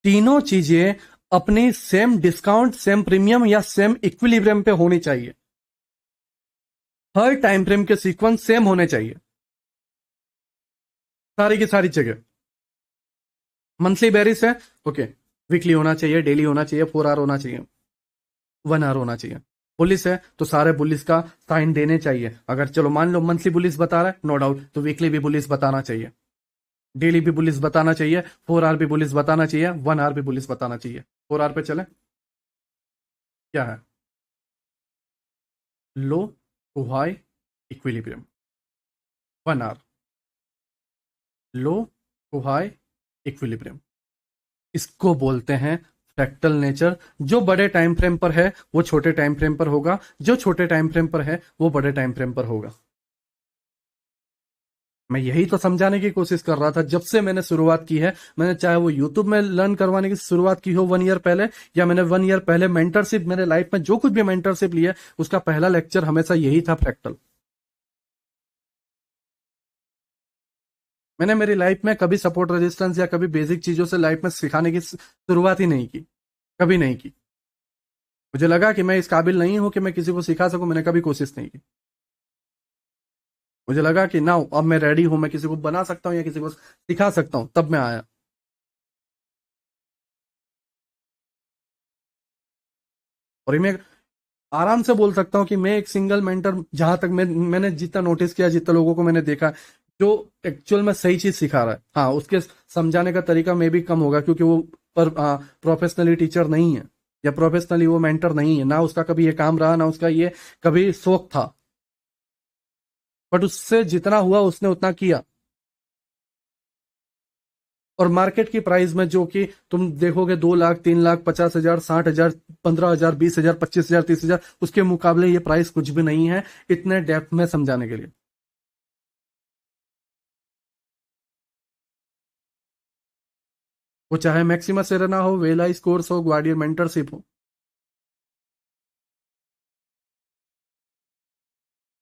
तीनों चीजें अपनी सेम डिस्काउंट, सेम प्रीमियम या सेम इक्विलिब्रियम पे होनी चाहिए। हर टाइम फ्रेम के सीक्वेंस सेम होने चाहिए सारी की सारी जगह। मंथली बेरिस है, ओके, वीकली होना चाहिए, डेली होना चाहिए, 4 आवर होना चाहिए, 1 आवर होना चाहिए। पुलिस है तो सारे पुलिस का साइन देने चाहिए। अगर चलो मान लो मंथली पुलिस बता रहा है, नो डाउट, तो वीकली भी पुलिस बताना चाहिए, डेली भी पुलिस बताना चाहिए, 4 आवर भी पुलिस बताना चाहिए, 1 आवर भी पुलिस बताना चाहिए। 4 आवर पे चले, क्या है? Low to high equilibrium. 1 hour low to high equilibrium, इसको बोलते हैं फ्रैक्टल नेचर। जो बड़े टाइम फ्रेम पर है वो छोटे टाइम फ्रेम पर होगा, जो छोटे टाइम फ्रेम पर है वो बड़े टाइम फ्रेम पर होगा। मैं यही तो समझाने की कोशिश कर रहा था जब से मैंने शुरुआत की है। मैंने चाहे वो यूट्यूब में लर्न करवाने की शुरुआत की हो 1 ईयर पहले, या मैंने 1 ईयर पहले मेंटरशिप, मेरे लाइफ में जो कुछ भी मेंटरशिप लिया, उसका पहला लेक्चर हमेशा यही था, फ्रैक्टल। मैंने मेरी लाइफ में कभी सपोर्ट रेजिस्टेंस या कभी बेसिक चीजों से लाइफ में सिखाने की शुरुआत ही नहीं की, कभी नहीं की। मुझे लगा कि मैं इस काबिल नहीं हूं कि मैं किसी को सिखा सकूं, मैंने कभी कोशिश नहीं की। मुझे लगा कि ना अब मैं रेडी हूं, मैं किसी को बना सकता हूं या किसी को सिखा सकता हूं, तब मैं आया। और ये मैं आराम से बोल सकता हूँ कि मैं एक सिंगल मेंटर, जहां तक मैंने जितना नोटिस किया, जितने लोगों को मैंने देखा, जो एक्चुअल में सही चीज सिखा रहा है। हाँ, उसके समझाने का तरीका में भी कम होगा क्योंकि वो पर प्रोफेशनली टीचर नहीं है या प्रोफेशनली वो मेंटर नहीं है, ना उसका कभी ये काम रहा, ना उसका ये कभी शौक था। बट उससे जितना हुआ उसने उतना किया। और मार्केट की प्राइस में जो कि तुम देखोगे 2 लाख, 3 लाख, 50,000, 60,000, 15,000, 20,000, 25,000, 30,000, उसके मुकाबले ये प्राइस कुछ भी नहीं है इतने डेप्थ में समझाने के लिए। वो चाहे मैक्सिमस सेरेना हो, वेलाइस कोर्स हो, ग्वाडियर मेंटरशिप हो।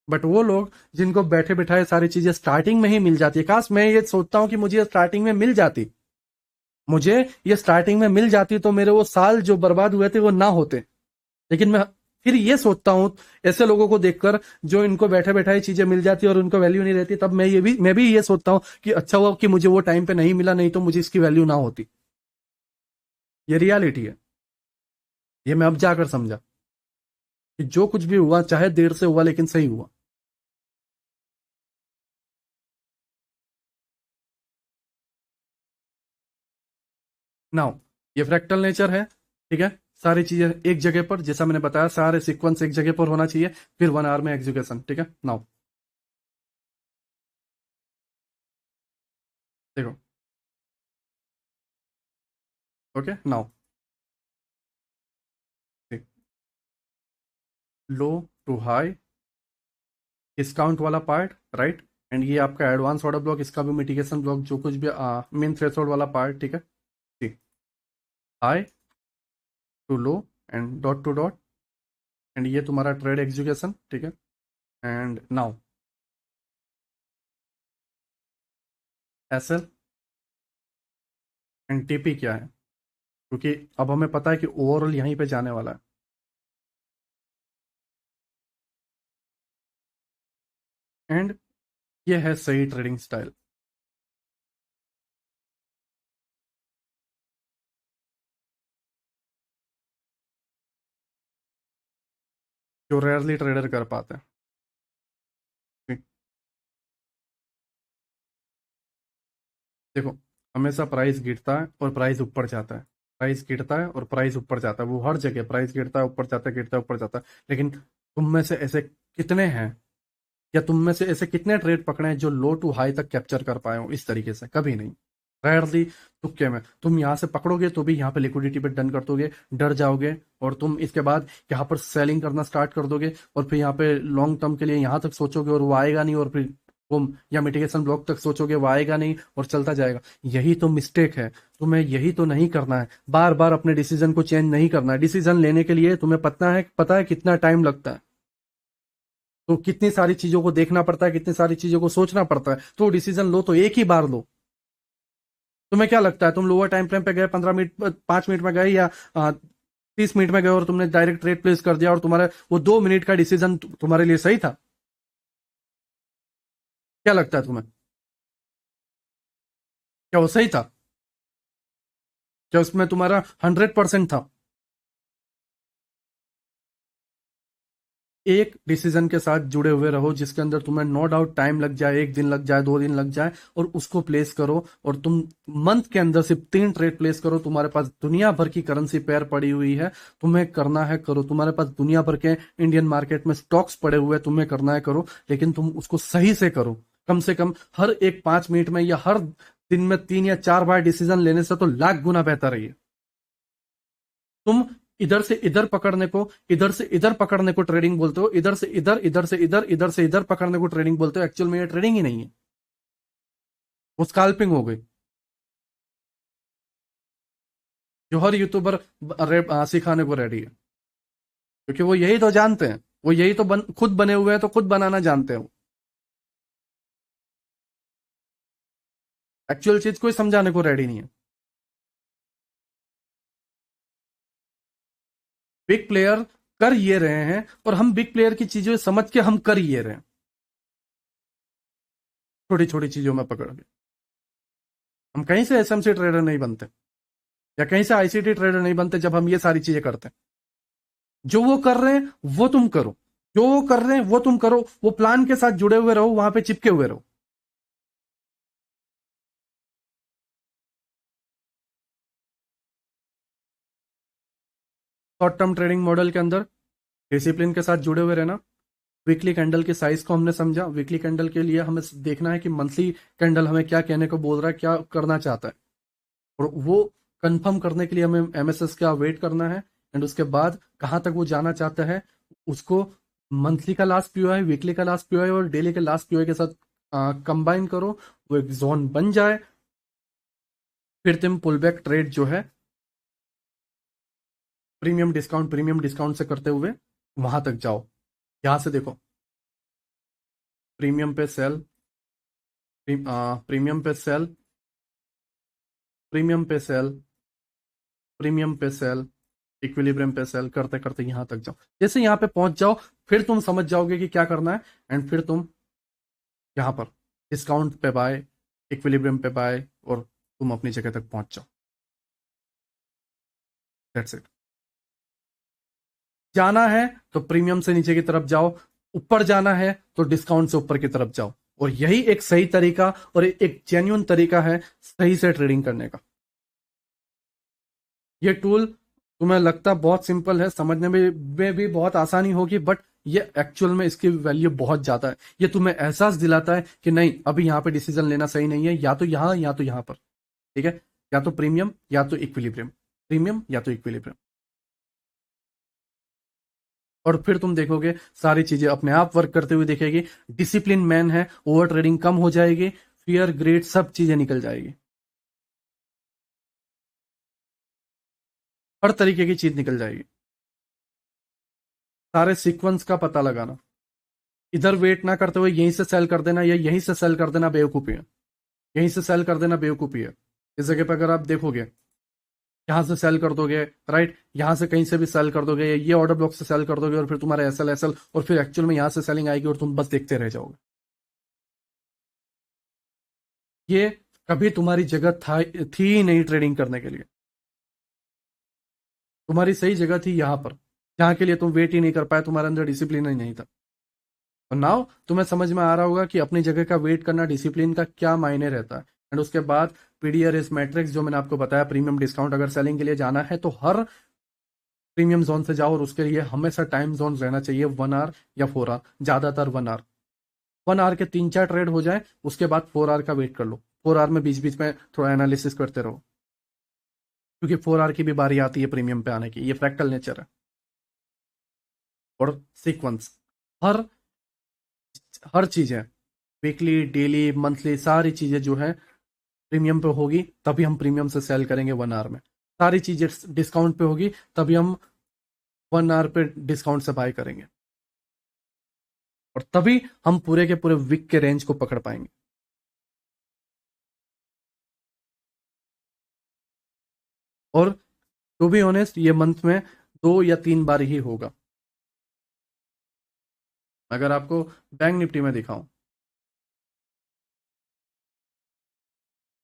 बट वो लोग जिनको बैठे बिठाए सारी चीजें स्टार्टिंग में ही मिल जाती है, काश मैं ये सोचता हूं कि मुझे स्टार्टिंग में मिल जाती, मुझे ये स्टार्टिंग में मिल जाती तो मेरे वो साल जो बर्बाद हुए थे वो ना होते। लेकिन मैं फिर ये सोचता हूं ऐसे लोगों को देखकर जो इनको बैठे बैठाए चीजें मिल जाती और उनको वैल्यू नहीं रहती, तब मैं भी ये सोचता हूं कि अच्छा हुआ कि मुझे वो टाइम पे नहीं मिला, नहीं तो मुझे इसकी वैल्यू ना होती। ये रियलिटी है। ये मैं अब जाकर समझा कि जो कुछ भी हुआ, चाहे देर से हुआ, लेकिन सही हुआ। नाउ ये फ्रैक्टल नेचर है, ठीक है। सारी चीजें एक जगह पर, जैसा मैंने बताया, सारे सीक्वेंस एक जगह पर होना चाहिए, फिर 1 आवर में एग्जीक्यूशन, ठीक है। नाउ देखो, okay, now low to high discount वाला पार्ट, राइट। एंड ये आपका एडवांस ऑर्डर ब्लॉक, इसका भी मिटिगेशन ब्लॉक, जो कुछ भी मेन थ्रेशोल्ड वाला पार्ट, ठीक है। ठीक, high to low and dot to dot, and ये तुम्हारा ट्रेड एग्जीक्यूशन, ठीक है। And now SL and TP क्या है, क्योंकि अब हमें पता है कि ओवरऑल यहीं पे जाने वाला है। एंड ये है सही ट्रेडिंग स्टाइल। जो रेयरली ट्रेडर कर पाते हैं। ठीक, देखो, हमेशा प्राइस गिरता है और प्राइस ऊपर जाता है, प्राइस गिरता है और प्राइस ऊपर जाता है, वो हर जगह प्राइस गिरता है, ऊपर जाता है, गिरता है, ऊपर जाता है। लेकिन तुम में से ऐसे कितने हैं, या तुम में से ऐसे कितने ट्रेड पकड़े हैं जो लो टू हाई तक कैप्चर कर पाए हो इस तरीके से? कभी नहीं। रेयरली तुक्के में तुम यहाँ से पकड़ोगे तो भी यहाँ पे लिक्विडिटी पे डन कर दोगे, डर जाओगे, और तुम इसके बाद यहाँ पर सेलिंग करना स्टार्ट कर दोगे, और फिर यहाँ पे लॉन्ग टर्म के लिए यहाँ तक सोचोगे और वो आएगा नहीं, और फिर तुम या मिटिगेशन ब्लॉक तक सोचोगे, वो आएगा नहीं और चलता जाएगा। यही तो मिस्टेक है, तुम्हें यही तो नहीं करना है। बार बार अपने डिसीजन को चेंज नहीं करना है। डिसीजन लेने के लिए तुम्हें पता है कितना टाइम लगता है, तो कितनी सारी चीजों को देखना पड़ता है, कितनी सारी चीजों को सोचना पड़ता है। तो डिसीजन लो तो एक ही बार लो। तुम्हें क्या लगता है, तुम लोअर टाइम फ्रेम पे गए, 15 मिनट 5 मिनट में गए, या 30 मिनट में गए, और तुमने डायरेक्ट ट्रेड प्लेस कर दिया, और तुम्हारा वो 2 मिनट का डिसीजन तुम्हारे लिए सही था? क्या लगता है तुम्हें, क्या वो सही था? क्या उसमें तुम्हारा 100% था? एक डिसीजन के साथ जुड़े हुए रहो, जिसके अंदर तुम्हें नो डाउट टाइम लग जाए, 1 दिन लग जाए, 2 दिन लग जाए, और उसको प्लेस करो। और तुम मंथ के अंदर सिर्फ 3 ट्रेड प्लेस करो। तुम्हारे पास दुनिया भर की करेंसी पेयर पड़ी हुई है, तुम्हें करना है करो। तुम्हारे पास दुनिया भर के इंडियन मार्केट में स्टॉक्स पड़े हुए हैं, तुम्हें करना है करो, लेकिन तुम उसको सही से करो। कम से कम हर एक 5 मिनट में या हर दिन में 3 या 4 बार डिसीजन लेने से तो लाख गुना बेहतर है ये। तुम इधर से इधर पकड़ने को, इधर से इधर पकड़ने को ट्रेडिंग बोलते हो, इधर से इधर, इधर से इधर, इधर से इधर पकड़ने को ट्रेडिंग बोलते हो। एक्चुअल में ये ट्रेडिंग ही नहीं है, वो स्कैल्पिंग हो गई, जो हर यूट्यूबर सिखाने को रेडी है। क्योंकि वो यही तो जानते हैं, वो यही तो खुद बने हुए हैं, तो खुद बनाना जानते हैं वो। एक्चुअल चीज कोई समझाने को रेडी नहीं है। बिग प्लेयर कर ये रहे हैं, और हम बिग प्लेयर की चीजें समझ के हम कर ये रहे हैं, छोटी छोटी चीजों में पकड़ के। हम कहीं से एसएमसी ट्रेडर नहीं बनते, या कहीं से आईसीटी ट्रेडर नहीं बनते जब हम ये सारी चीजें करते हैं। जो वो कर रहे हैं वो तुम करो, जो वो कर रहे हैं वो तुम करो। वो प्लान के साथ जुड़े हुए रहो, वहां पे चिपके हुए रहो। शॉर्ट टर्म ट्रेडिंग मॉडल के अंदर डिसिप्लिन के साथ जुड़े हुए रहना। वीकली कैंडल के साइज को हमने समझा। वीकली कैंडल के लिए हमें देखना है कि मंथली कैंडल हमें क्या कहने को बोल रहा है, क्या करना चाहता है, और वो कंफर्म करने के लिए हमें एमएसएस का वेट करना है। एंड उसके बाद कहाँ तक वो जाना चाहता है, उसको मंथली का लास्ट पीओआई, वीकली का लास्ट पीओआई और डेली के लास्ट पीओआई के साथ कंबाइन करो, वो एक जोन बन जाए। फिर तुम पुल बैक ट्रेड जो है प्रीमियम डिस्काउंट से करते हुए वहां तक जाओ। यहां से देखो, प्रीमियम पे सेल, प्रीमियम पे सेल, प्रीमियम पे सेल, प्रीमियम पे सेल, इक्विलिब्रियम पे सेल करते करते यहां तक जाओ। जैसे यहां पे पहुंच जाओ, फिर तुम समझ जाओगे कि क्या करना है, एंड फिर तुम यहां पर डिस्काउंट पे बाय, इक्विलिब्रियम पे बाय, और तुम अपनी जगह तक पहुंच जाओ। That's it. जाना है तो प्रीमियम से नीचे की तरफ जाओ, ऊपर जाना है तो डिस्काउंट से ऊपर की तरफ जाओ। और यही एक सही तरीका और एक जेन्युइन तरीका है सही से ट्रेडिंग करने का। ये टूल तुम्हें लगता बहुत सिंपल है, समझने में भी बहुत आसानी होगी, बट ये एक्चुअल में इसकी वैल्यू बहुत ज्यादा है। ये तुम्हें एहसास दिलाता है कि नहीं, अभी यहाँ पे डिसीजन लेना सही नहीं है, या तो यहाँ या तो यहाँ पर। ठीक है, या तो प्रीमियम या तो इक्विलिब्रियम, प्रीमियम या तो इक्विलिब्रियम। और फिर तुम देखोगे सारी चीजें अपने आप वर्क करते हुए दिखेगी। डिसिप्लिन मैन है, ओवर ट्रेडिंग कम हो जाएगी, फियर ग्रेड सब चीजें निकल जाएगी, हर तरीके की चीज निकल जाएगी। सारे सीक्वेंस का पता लगाना, इधर वेट ना करते हुए यहीं से सेल कर देना या यहीं से सेल कर देना बेवकूफी है। यहीं से सेल कर देना बेवकूफी है। इस जगह पर अगर आप देखोगे, यहां से सेल कर दोगे, राइट, यहां से कहीं से भी सेल कर दोगे, ये ऑर्डर ब्लॉक से सेल कर दोगे, और फिर तुम्हारा एसएल एसएल, और फिर एक्चुअल में यहां से सेलिंग आएगी और तुम बस देखते रह जाओगे। ये कभी तुम्हारी जगह थी ही नहीं ट्रेडिंग करने के लिए। तुम्हारी सही जगह थी यहाँ पर, जहाँ के लिए तुम वेट ही नहीं कर पाए, तुम्हारे अंदर डिसिप्लिन ही नहीं था। और नाउ तुम्हें समझ में आ रहा होगा कि अपनी जगह का वेट करना, डिसिप्लिन का क्या मायने रहता है। एंड उसके बाद पीडीआरएस मैट्रिक्स जो मैंने आपको बताया, प्रीमियम डिस्काउंट अगर सेलिंग के लिए जाना है तो हर प्रीमियम जोन से जाओ, और उसके लिए हमेशा टाइम जोन रहना चाहिए 1 आवर या 4 आवर, ज्यादातर 1 आवर। 1 आवर के 3-4 ट्रेड हो जाए, उसके बाद 4 आवर का वेट कर लो। 4 आवर में बीच बीच में थोड़ा एनालिसिस करते रहो, क्योंकि 4 आवर की भी बारी आती है प्रीमियम पे आने की, ये फ्रैक्टल नेचर है। और सीक्वेंस, हर हर चीज है, वीकली डेली मंथली सारी चीजें जो है प्रीमियम पे होगी, तभी हम प्रीमियम से सेल करेंगे 1 आवर में। सारी चीजें डिस्काउंट पे होगी, तभी हम 1 आवर पे डिस्काउंट से बाय करेंगे, और तभी हम पूरे के पूरे वीक के रेंज को पकड़ पाएंगे। और टू बी ऑनेस्ट, ये मंथ में 2 या 3 बार ही होगा। अगर आपको बैंक निफ्टी में दिखाऊं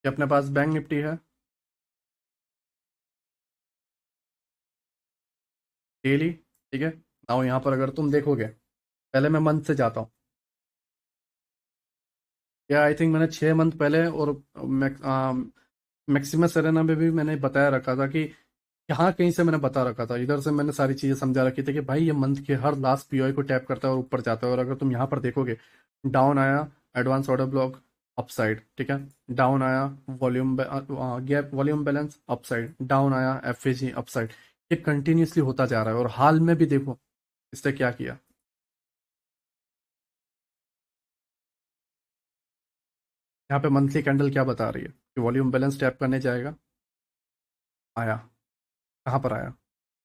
कि अपने पास बैंक निफ्टी है डेली, ठीक है। नाउ यहां पर अगर तुम देखोगे, पहले मैं मंथ से जाता हूँ। या आई थिंक मैंने 6 मंथ पहले और मैक्सिमस सेरेना में भी मैंने बताया रखा था कि यहाँ कहीं से मैंने बता रखा था, इधर से मैंने सारी चीजें समझा रखी थी कि भाई ये मंथ के हर लास्ट पीओआई को टैप करता है और ऊपर जाता है। और अगर तुम यहाँ पर देखोगे, डाउन आया एडवांस ऑर्डर ब्लॉक अपसाइड, ठीक है। डाउन आया volume gap volume balance upside, down आया एफएजी अपसाइड। ये कंटिन्यूसली होता जा रहा है। और हाल में भी देखो इसने क्या किया। यहाँ पे मंथली कैंडल क्या बता रही है कि वॉल्यूम बैलेंस टैप करने जाएगा, आया। कहाँ पर आया?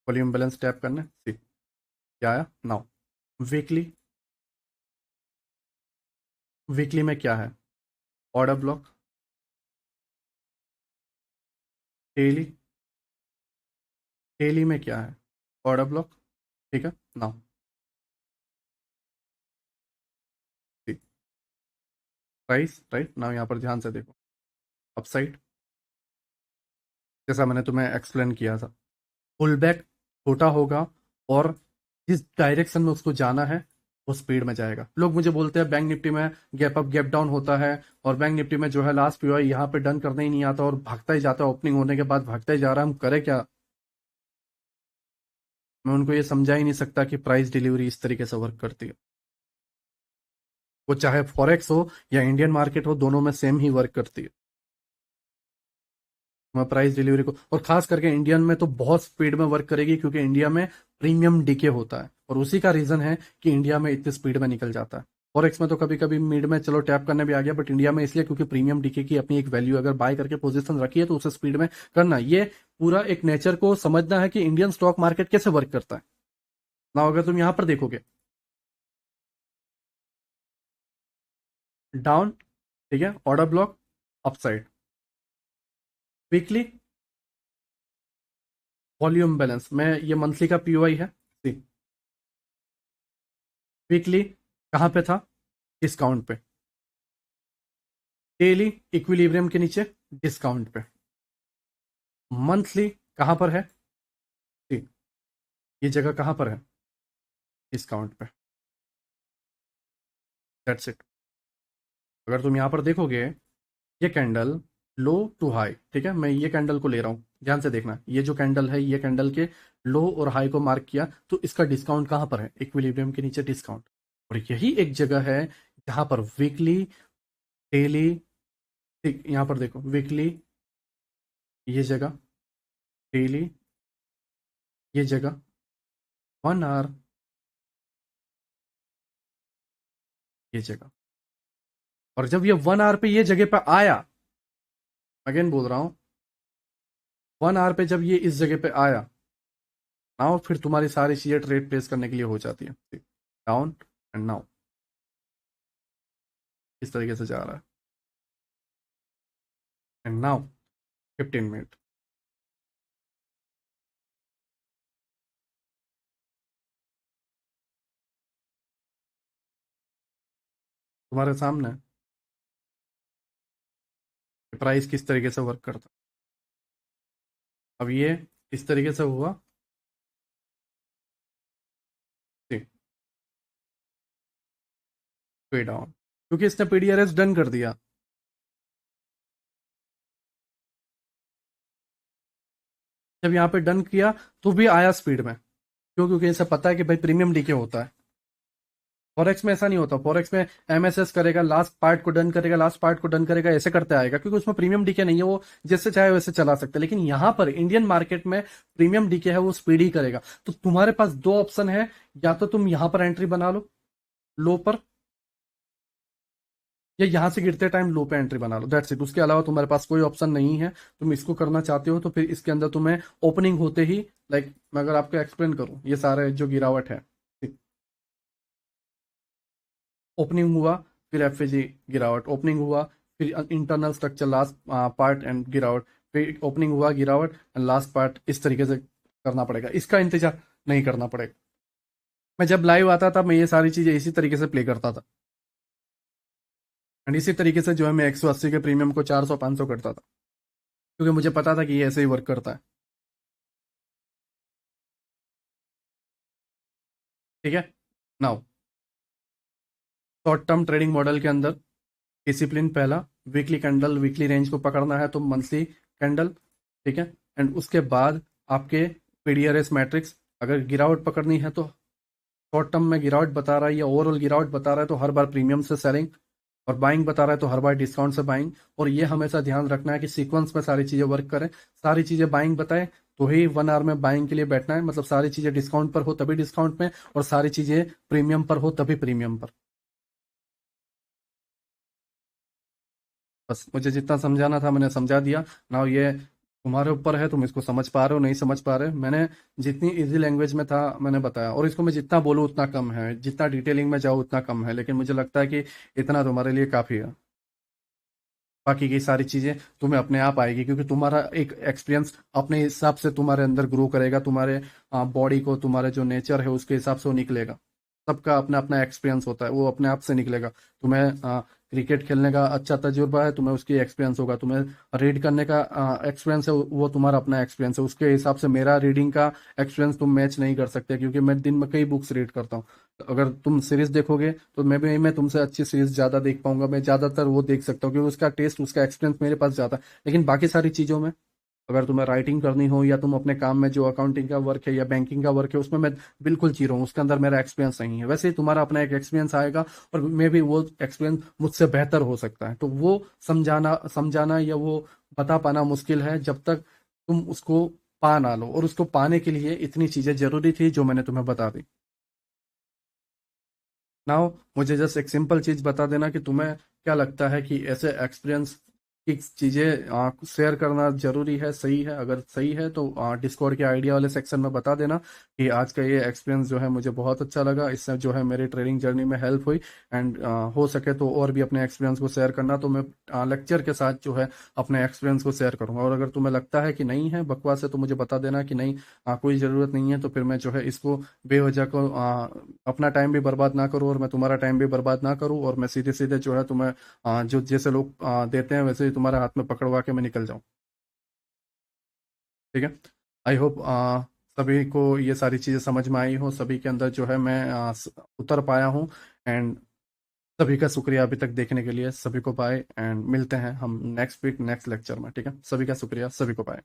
वॉल्यूम बैलेंस टैप करने, सी क्या आया नाउ। वीकली, वीकली में क्या है? Order block. डेली, डेली में क्या है? ऑर्डर ब्लॉक, ठीक है। Now see price, right. Now यहाँ पर ध्यान से देखो, अपसाइड, जैसा मैंने तुम्हें एक्सप्लेन किया था। पुल बैक छोटा होगा, और जिस डायरेक्शन में उसको जाना है वो स्पीड में जाएगा। लोग मुझे बोलते हैं बैंक निफ्टी में गैप अप गैप डाउन होता है, और बैंक निफ्टी में जो है लास्ट पीओआई यहाँ पे डन करने ही नहीं आता और भागता ही जाता है, ओपनिंग होने के बाद भागता ही जा रहा है। हम करें क्या? मैं उनको ये समझा ही नहीं सकता कि प्राइस डिलीवरी इस तरीके से वर्क करती है। वो चाहे फॉरेक्स हो या इंडियन मार्केट हो, दोनों में सेम ही वर्क करती है। मैं प्राइस डिलीवरी को, और खास करके इंडियन में तो बहुत स्पीड में वर्क करेगी, क्योंकि इंडिया में प्रीमियम डीके होता है, और उसी का रीजन है कि इंडिया में इतनी स्पीड में निकल जाता है। फॉरेक्स में तो कभी कभी मिड में चलो टैप करने भी आ गया, बट इंडिया में इसलिए क्योंकि प्रीमियम डीके की अपनी एक वैल्यू, अगर बाय करके पोजीशन रखी है तो उसे स्पीड में करना, ये पूरा एक नेचर को समझना है कि इंडियन स्टॉक मार्केट कैसे वर्क करता है ना। अगर तुम यहां पर देखोगे, डाउन, ठीक है, order block upside, weekly volume balance में, ये मंथली का पीओआई है, वीकली कहाँ पे था? डिस्काउंट पे। डेली इक्विलिब्रियम के नीचे डिस्काउंट पे। मंथली कहाँ पर है? See, ये जगह कहाँ पर है? डिस्काउंट पे। That's it. अगर तुम यहाँ पर देखोगे, ये कैंडल लो टू हाई, ठीक है, मैं ये कैंडल को ले रहा हूँ, ध्यान से देखना। ये जो कैंडल है, ये कैंडल के लो और हाई को मार्क किया, तो इसका डिस्काउंट कहाँ पर है? इक्विलिब्रियम के नीचे डिस्काउंट। और यही एक जगह है जहां पर वीकली, डेली, ठीक यहाँ पर देखो, वीकली ये जगह, डेली ये जगह, 1 आवर ये जगह। और जब ये 1 आवर पे ये जगह पे आया, अगेन बोल रहा हूं, 1 आवर पे जब ये इस जगह पे आया, नाउ फिर तुम्हारी सारी चीजें ट्रेड प्लेस करने के लिए हो जाती है। डाउन एंड नाउ इस तरीके से जा रहा है, एंड नाउ 15 मिनट। तुम्हारे सामने प्राइस किस तरीके से वर्क करता है। अब ये इस तरीके से हुआ, पे डाउन, क्योंकि इसने पीडीआरएस डन कर दिया। जब यहाँ पे डन किया तो भी आया स्पीड में, क्यों? क्योंकि इसे पता है कि भाई प्रीमियम डीके होता है। फॉरेक्स में ऐसा नहीं होता। फॉरेक्स में एमएसएस करेगा, लास्ट पार्ट को डन करेगा, लास्ट पार्ट को डन करेगा, ऐसे करते आएगा, क्योंकि उसमें प्रीमियम डीके नहीं है, वो जैसे चाहे वैसे चला सकता है। लेकिन यहां पर इंडियन मार्केट में प्रीमियम डीके है, वो स्पीडी करेगा। तो तुम्हारे पास दो ऑप्शन है, या तो तुम यहां पर एंट्री बना लो लो पर, या यहां से गिरते टाइम लो पे एंट्री बना लो, दैट्स इट। उसके अलावा तुम्हारे पास कोई ऑप्शन नहीं है। तुम इसको करना चाहते हो तो फिर इसके अंदर तुम्हें ओपनिंग होते ही, लाइक मैं अगर आपको एक्सप्लेन करूं, ये सारे जो गिरावट है, ओपनिंग हुआ, फिर एफएजी गिरावट, ओपनिंग हुआ, फिर internal structure last part and गिरावट, फिर ओपनिंग हुआ गिरावट एंड लास्ट पार्ट, इस तरीके से करना पड़ेगा। इसका इंतजार नहीं करना पड़ेगा। मैं जब लाइव आता था, मैं ये सारी चीजें इसी तरीके से प्ले करता था, एंड इसी तरीके से जो है मैं 180 के प्रीमियम को 400 500 करता था, क्योंकि मुझे पता था कि ये ऐसे ही वर्क करता है। ठीक है। Now, short term trading model के अंदर डिसिप्लिन पहला, वीकली कैंडल, वीकली रेंज को पकड़ना है तो मंथली कैंडल, ठीक है। एंड उसके बाद आपके पीडीआरएस मैट्रिक्स, अगर गिरावट पकड़नी है तो शॉर्ट टर्म में गिरावट बता रहा है या ओवरऑल गिरावट बता रहा है तो हर बार प्रीमियम से सेलिंग, और बाइंग बता रहा है तो हर बार डिस्काउंट से बाइंग। और ये हमेशा ध्यान रखना है कि सीक्वेंस में सारी चीजें वर्क करें। सारी चीजें बाइंग बताए तो ही 1 आवर में बाइंग के लिए बैठना है, मतलब सारी चीजें डिस्काउंट पर हो तभी डिस्काउंट में, और सारी चीजें प्रीमियम पर हो तभी प्रीमियम पर। बस मुझे जितना समझाना था मैंने समझा दिया। ना ये तुम्हारे ऊपर है, तुम इसको समझ पा रहे हो नहीं समझ पा रहे। मैंने जितनी इजी लैंग्वेज में था मैंने बताया, और इसको मैं जितना बोलूँ उतना कम है, जितना डिटेलिंग में जाऊँ उतना कम है, लेकिन मुझे लगता है कि इतना तुम्हारे लिए काफ़ी है। बाकी की सारी चीज़ें तुम्हें अपने आप आएगी, क्योंकि तुम्हारा एक एक्सपीरियंस अपने हिसाब से तुम्हारे अंदर ग्रो करेगा, तुम्हारे बॉडी को, तुम्हारे जो नेचर है उसके हिसाब से वो निकलेगा। सबका अपना अपना एक्सपीरियंस होता है, वो अपने आप से निकलेगा। तुम्हें क्रिकेट खेलने का अच्छा तजुर्बा है, तुम्हें उसकी एक्सपीरियंस होगा। तुम्हें रीड करने का एक्सपीरियंस है, वो तुम्हारा अपना एक्सपीरियंस है। उसके हिसाब से मेरा रीडिंग का एक्सपीरियंस तुम मैच नहीं कर सकते, क्योंकि मैं दिन में कई बुक्स रीड करता हूँ। अगर तुम सीरीज देखोगे तो मैं तुमसे अच्छी सीरीज ज्यादा देख पाऊंगा, मैं ज्यादातर वो देख सकता हूँ, क्योंकि उसका टेस्ट, उसका एक्सपीरियंस मेरे पास ज्यादा है। लेकिन बाकी सारी चीजों में, अगर तुम्हें राइटिंग करनी हो या तुम अपने काम में जो अकाउंटिंग का वर्क है या बैंकिंग का वर्क है उसमें मैं बिल्कुल जीरो हूँ, उसके अंदर मेरा एक्सपीरियंस नहीं है। वैसे ही तुम्हारा अपना एक एक्सपीरियंस आएगा, और मे भी वो एक्सपीरियंस मुझसे बेहतर हो सकता है। तो वो समझाना समझाना या वो बता पाना मुश्किल है, जब तक तुम उसको पा ना लो। और उसको पाने के लिए इतनी चीजें जरूरी थी जो मैंने तुम्हें बता दी। नाउ, मुझे जस्ट एक सिंपल चीज बता देना कि तुम्हें क्या लगता है कि ऐसे एक्सपीरियंस की चीजें शेयर करना जरूरी है, सही है? अगर सही है तो डिस्कॉर्ड के आइडिया वाले सेक्शन में बता देना कि आज का ये एक्सपीरियंस जो है मुझे बहुत अच्छा लगा, इससे जो है मेरी ट्रेडिंग जर्नी में हेल्प हुई। एंड हो सके तो और भी अपने एक्सपीरियंस को शेयर करना, तो मैं लेक्चर के साथ जो है अपने एक्सपीरियंस को शेयर करूंगा। और अगर तुम्हें लगता है कि नहीं है, बकवास है, तो मुझे बता देना कि नहीं, कोई ज़रूरत नहीं है, तो फिर मैं जो है इसको बेवजह को अपना टाइम भी बर्बाद ना करूँ और मैं तुम्हारा टाइम भी बर्बाद ना करूँ, और मैं सीधे सीधे जो है तुम्हें जो जैसे लोग देते हैं वैसे ही तुम्हारे हाथ में पकड़वा के मैं निकल जाऊँ। ठीक है। आई होप सभी को ये सारी चीज़ें समझ में आई हो, सभी के अंदर जो है मैं उतर पाया हूँ। एंड सभी का शुक्रिया अभी तक देखने के लिए, सभी को बाय, एंड मिलते हैं हम नेक्स्ट वीक नेक्स्ट लेक्चर में। ठीक है, सभी का शुक्रिया, सभी को बाय।